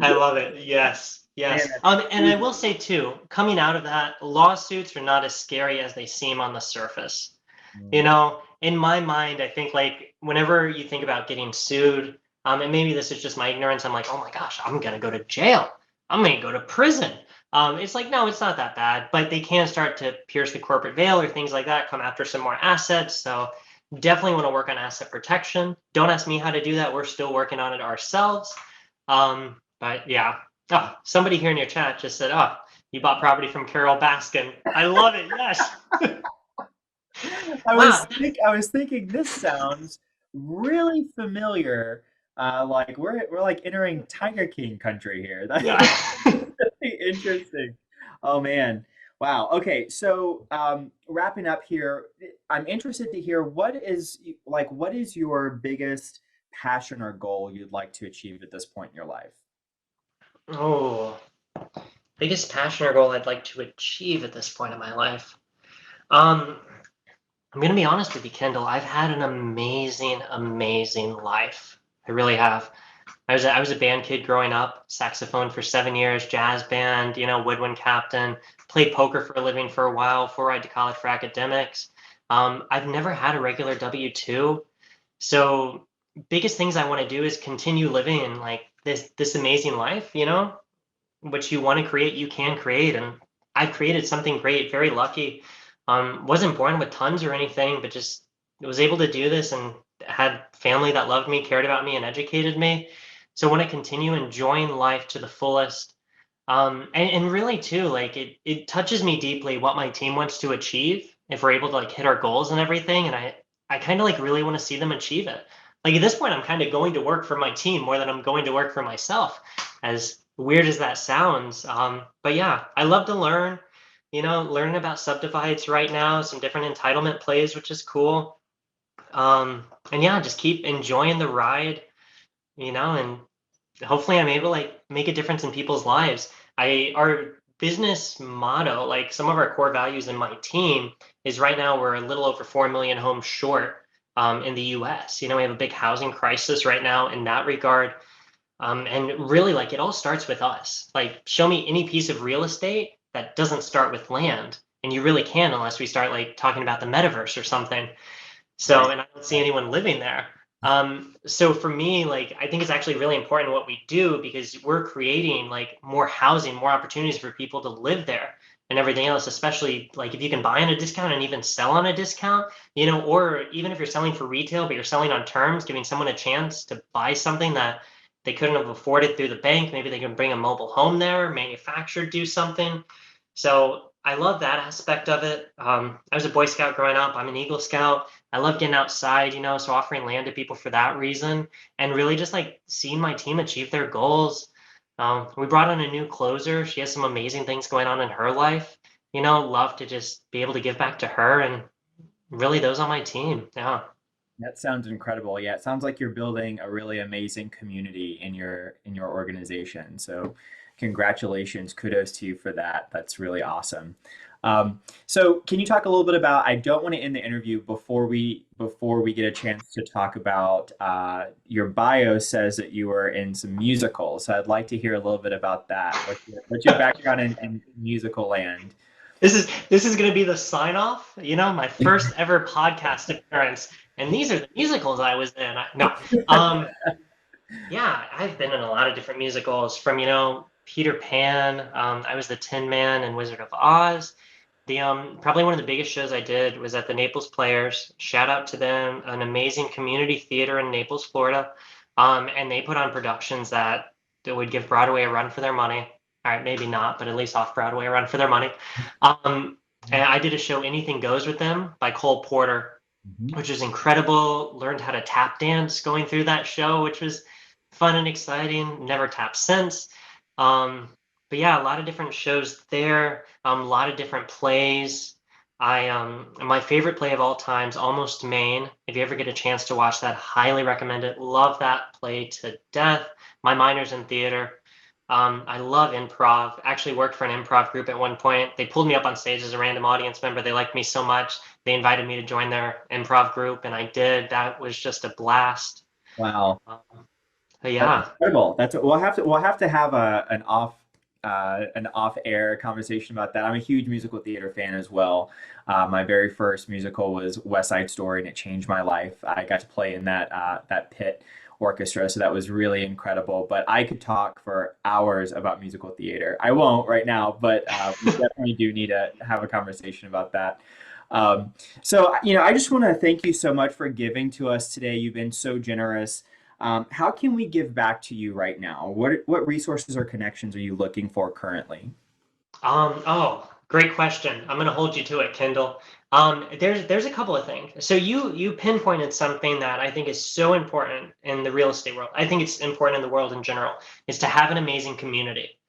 I love it. Yes, Man, yes. that's And I crazy. will say too, coming out of that, lawsuits are not as scary as they seem on the surface. Mm. In my mind, I think like whenever you think about getting sued, and maybe this is just my ignorance, I'm like, oh my gosh, I'm gonna go to jail. I'm gonna go to prison. It's like, no, it's not that bad, but they can start to pierce the corporate veil or things like that, come after some more assets. So definitely want to work on asset protection. Don't ask me how to do that. We're still working on it ourselves. But yeah. Oh, somebody here in your chat just said, oh, you bought property from Carol Baskin. I love it. Yes. Wow. I was thinking this sounds really familiar. Like we're like entering Tiger King country here. That's Yeah. really interesting. Oh man. Wow. Okay. So wrapping up here, I'm interested to hear what is your biggest passion or goal you'd like to achieve at this point in your life? Oh, biggest passion or goal I'd like to achieve at this point in my life. Um, I'm gonna be honest with you, Kendall. I've had an amazing, amazing life. I really have. I was a band kid growing up, saxophone for 7 years, jazz band, woodwind captain, played poker for a living for a while before I went to college for academics. I've never had a regular W-2. So biggest things I want to do is continue living like this amazing life, what you want to create, you can create. And I've created something great, very lucky. Wasn't born with tons or anything, but just was able to do this and had family that loved me, cared about me, and educated me. So I want to continue enjoying life to the fullest. And really too, like it touches me deeply what my team wants to achieve if we're able to like hit our goals and everything. And I kind of like really want to see them achieve it. Like at this point, I'm kind of going to work for my team more than I'm going to work for myself, as weird as that sounds. But yeah, I love to learn, learning about subdivides right now, some different entitlement plays, which is cool. And yeah, just keep enjoying the ride, and hopefully I'm able to like make a difference in people's lives. Our business motto, like some of our core values in my team, is right now we're a little over 4 million homes short in the US. We have a big housing crisis right now in that regard. And really, like, it all starts with us. Like, show me any piece of real estate that doesn't start with land. And you really can, unless we start like talking about the metaverse or something. So, Right. and I don't see anyone living there. So for me, like, I think it's actually really important what we do because we're creating like more housing, more opportunities for people to live there and everything else, especially like if you can buy on a discount and even sell on a discount, or even if you're selling for retail, but you're selling on terms, giving someone a chance to buy something that they couldn't have afforded through the bank. Maybe they can bring a mobile home there, manufacture, do something. So I love that aspect of it. I was a Boy Scout growing up. I'm an Eagle Scout. I love getting outside, so offering land to people for that reason, and really just like seeing my team achieve their goals. We brought on a new closer. She has some amazing things going on in her life. Love to just be able to give back to her, and really those on my team. Yeah. That sounds incredible. Yeah, it sounds like you're building a really amazing community in your organization. So, congratulations, kudos to you for that. That's really awesome. So, can you talk a little bit about? I don't want to end the interview before we get a chance to talk about your bio says that you were in some musicals. So, I'd like to hear a little bit about that. What's your background in musical land? This is going to be the sign off, my first ever podcast appearance, and these are the musicals I was in. No, yeah, I've been in a lot of different musicals from, Peter Pan. I was the Tin Man in Wizard of Oz. The probably one of the biggest shows I did was at the Naples Players. Shout out to them, an amazing community theater in Naples, Florida. And they put on productions that would give Broadway a run for their money. All right, maybe not, but at least off Broadway a run for their money. And I did a show, Anything Goes with Them by Cole Porter, Mhm. which was incredible. Learned how to tap dance going through that show, which was fun and exciting. Never tapped since. Um, but yeah, a lot of different shows there. A lot of different plays. My favorite play of all times, Almost Maine. If you ever get a chance to watch that, highly recommend it. Love that play to death. My minor's in theater. I love improv. Actually worked for an improv group at one point. They pulled me up on stage as a random audience member. They liked me so much. They invited me to join their improv group, and I did. That was just a blast. Wow. Um, but That's yeah. incredible. That's we'll have to have an off air conversation about that. I'm a huge musical theater fan as well. My very first musical was West Side Story, and it changed my life. I got to play in that pit orchestra, so that was really incredible. But I could talk for hours about musical theater. I won't right now, but we definitely do need to have a conversation about that. So, I just want to thank you so much for giving to us today. You've been so generous. How can we give back to you right now? What resources or connections are you looking for currently? Oh, great question. I'm gonna hold you to it, Kendall. There's a couple of things. So you pinpointed something that I think is so important in the real estate world. I think it's important in the world in general, is to have an amazing community.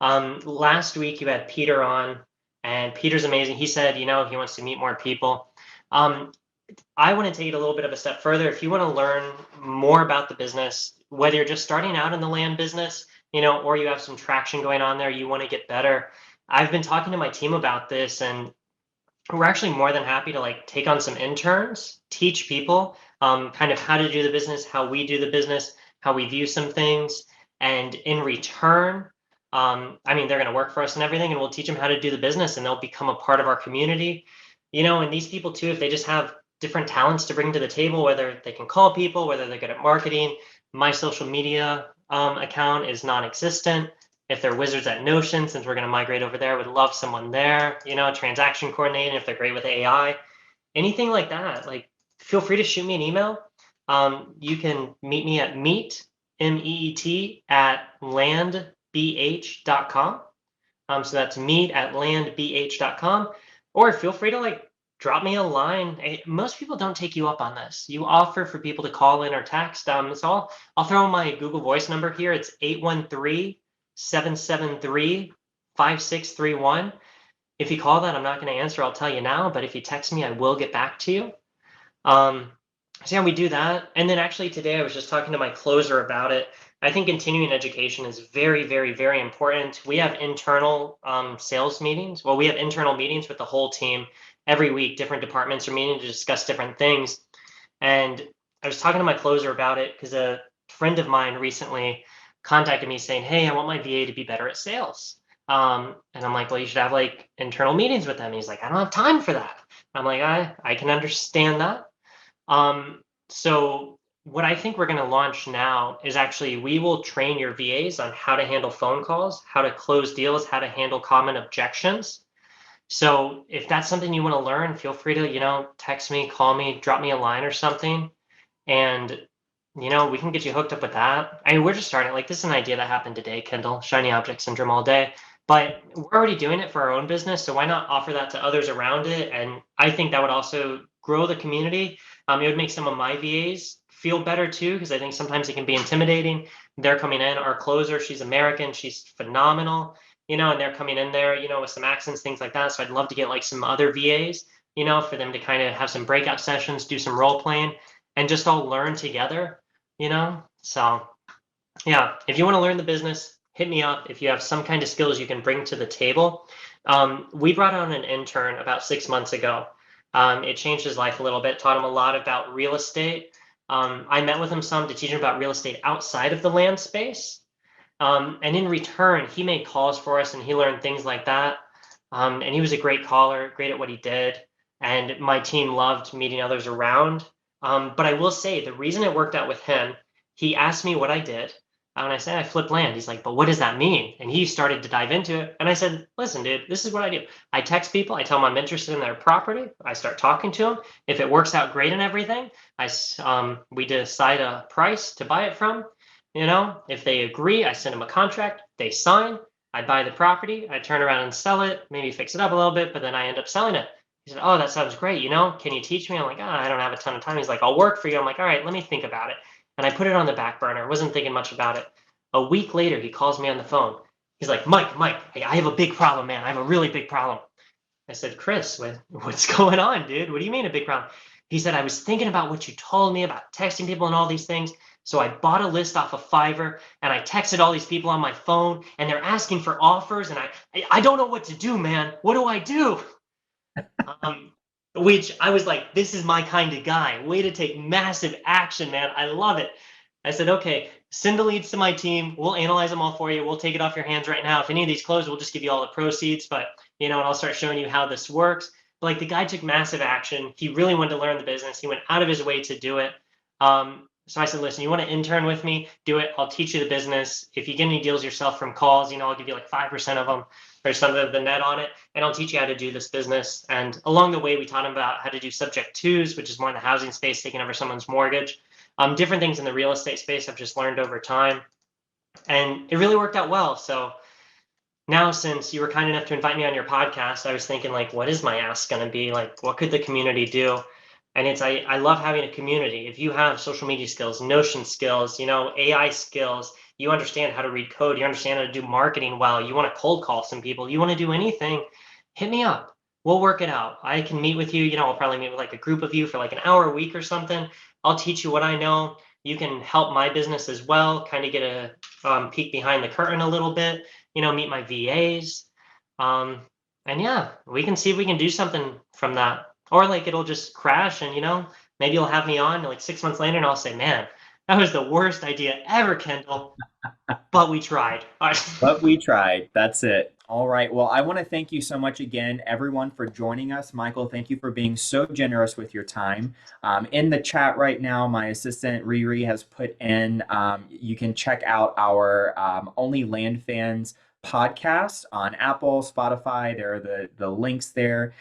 Last week you had Peter on, and Peter's amazing. He said, he wants to meet more people. Um, I want to take it a little bit of a step further. If you want to learn more about the business, whether you're just starting out in the land business, or you have some traction going on there, you want to get better. I've been talking to my team about this, and we're actually more than happy to like take on some interns, teach people kind of how to do the business, how we do the business, how we view some things, and in return, they're going to work for us and everything, and we'll teach them how to do the business, and they'll become a part of our community. And these people too, if they just have different talents to bring to the table, whether they can call people, whether they're good at marketing. My social media account is non-existent. If they're wizards at Notion, since we're going to migrate over there, would love someone there, transaction coordinating, if they're great with AI, anything like that. Like, feel free to shoot me an email. You can meet me at meet, at landbh.com. So that's meet at landbh.com. Or feel free to like drop me a line. Most people don't take you up on this. You offer for people to call in or text. So I'll throw my Google Voice number here. It's 813-773-5631. If you call that, I'm not going to answer. I'll tell you now. But if you text me, I will get back to you. So yeah, we do that. And then actually today I was just talking to my closer about it. I think continuing education is very, very, very important. We have internal sales meetings. Well, we have internal meetings with the whole team every week. Different departments are meeting to discuss different things. And I was talking to my closer about it because a friend of mine recently contacted me saying, "Hey, I want my VA to be better at sales." And I'm like, "Well, you should have like internal meetings with them." He's like, "I don't have time for that." I'm like, I can understand that. So what I think we're going to launch now is actually we will train your VAs on how to handle phone calls, how to close deals, how to handle common objections. So if that's something you want to learn, feel free to, text me, call me, drop me a line or something. And, we can get you hooked up with that. I mean, we're just starting. Like, this is an idea that happened today, Kendall. Shiny object syndrome all day. But we're already doing it for our own business, so why not offer that to others around it? And I think that would also grow the community. It would make some of my VAs feel better too, because I think sometimes it can be intimidating. They're coming in, our closer, she's American, she's phenomenal, and they're coming in there, with some accents, things like that. So I'd love to get like some other VAs, for them to kind of have some breakout sessions, do some role playing, and just all learn together. So yeah, if you want to learn the business, hit me up. If you have some kind of skills you can bring to the table. We brought on an intern about 6 months ago. It changed his life a little bit, taught him a lot about real estate. I met with him some to teach him about real estate outside of the land space. And in return, he made calls for us and he learned things like that. And he was a great caller, great at what he did. And my team loved meeting others around. But I will say the reason it worked out with him, he asked me what I did. And I said, I flip land. He's like, but what does that mean? And he started to dive into it. And I said, listen, dude, this is what I do. I text people. I tell them I'm interested in their property. I start talking to them. If it works out great and everything, we decide a price to buy it from. If they agree, I send them a contract. They sign. I buy the property. I turn around and sell it, maybe fix it up a little bit, but then I end up selling it. He said, oh, that sounds great. Can you teach me? I'm like, I don't have a ton of time. He's like, I'll work for you. I'm like, all right, let me think about it. And I put it on the back burner. I wasn't thinking much about it. A week later, he calls me on the phone. He's like, Mike, hey, I have a big problem, man. I have a really big problem. I said, Chris, what's going on, dude? What do you mean a big problem? He said, I was thinking about what you told me about texting people and all these things. So I bought a list off of Fiverr and I texted all these people on my phone and they're asking for offers. And I don't know what to do, man. What do I do? Which I was like, this is my kind of guy. Way to take massive action, man. I love it. I said, okay, send the leads to my team. We'll analyze them all for you. We'll take it off your hands right now. If any of these close, we'll just give you all the proceeds. But, and I'll start showing you how this works. But like the guy took massive action. He really wanted to learn the business. He went out of his way to do it. So I said, listen, you want to intern with me? Do it. I'll teach you the business. If you get any deals yourself from calls, I'll give you like 5% of them or something of the net on it. And I'll teach you how to do this business. And along the way, we taught him about how to do subject twos, which is more in the housing space, taking over someone's mortgage. Different things in the real estate space I've just learned over time. And it really worked out well. So now, since you were kind enough to invite me on your podcast, I was thinking like, what is my ask going to be? Like, what could the community do? And I love having a community. If you have social media skills, Notion skills, AI skills, you understand how to read code, you understand how to do marketing well, you want to cold call some people, you want to do anything, hit me up. We'll work it out. I can meet with you. I'll probably meet with like a group of you for like an hour a week or something. I'll teach you what I know. You can help my business as well, kind of get a peek behind the curtain a little bit, meet my VAs. And yeah, we can see if we can do something from that. Or like it'll just crash and maybe you'll have me on like 6 months later and I'll say, man, that was the worst idea ever, Kendall. But we tried. All right. But we tried. That's it. All right. Well, I want to thank you so much again, everyone, for joining us. Michael, thank you for being so generous with your time. In the chat right now, my assistant Riri has put in, you can check out our OnlyLandFans podcast on Apple, Spotify. There are the links there.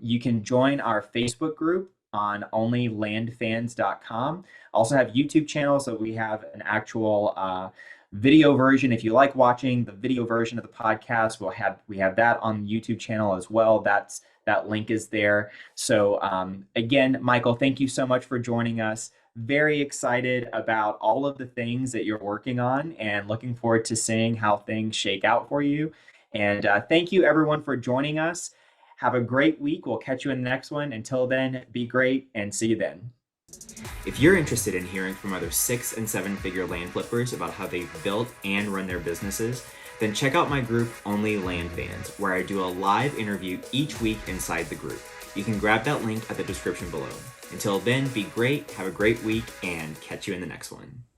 You can join our Facebook group on onlylandfans.com. Also have YouTube channels, so we have an actual video version. If you like watching the video version of the podcast, we have that on the YouTube channel as well. That link is there. So again, Michael, thank you so much for joining us. Very excited about all of the things that you're working on and looking forward to seeing how things shake out for you. And thank you everyone for joining us. Have a great week. We'll catch you in the next one. Until then, be great and see you then. If you're interested in hearing from other 6- and 7-figure land flippers about how they've built and run their businesses, then check out my group, OnlyLandFans, where I do a live interview each week inside the group. You can grab that link at the description below. Until then, be great, have a great week, and catch you in the next one.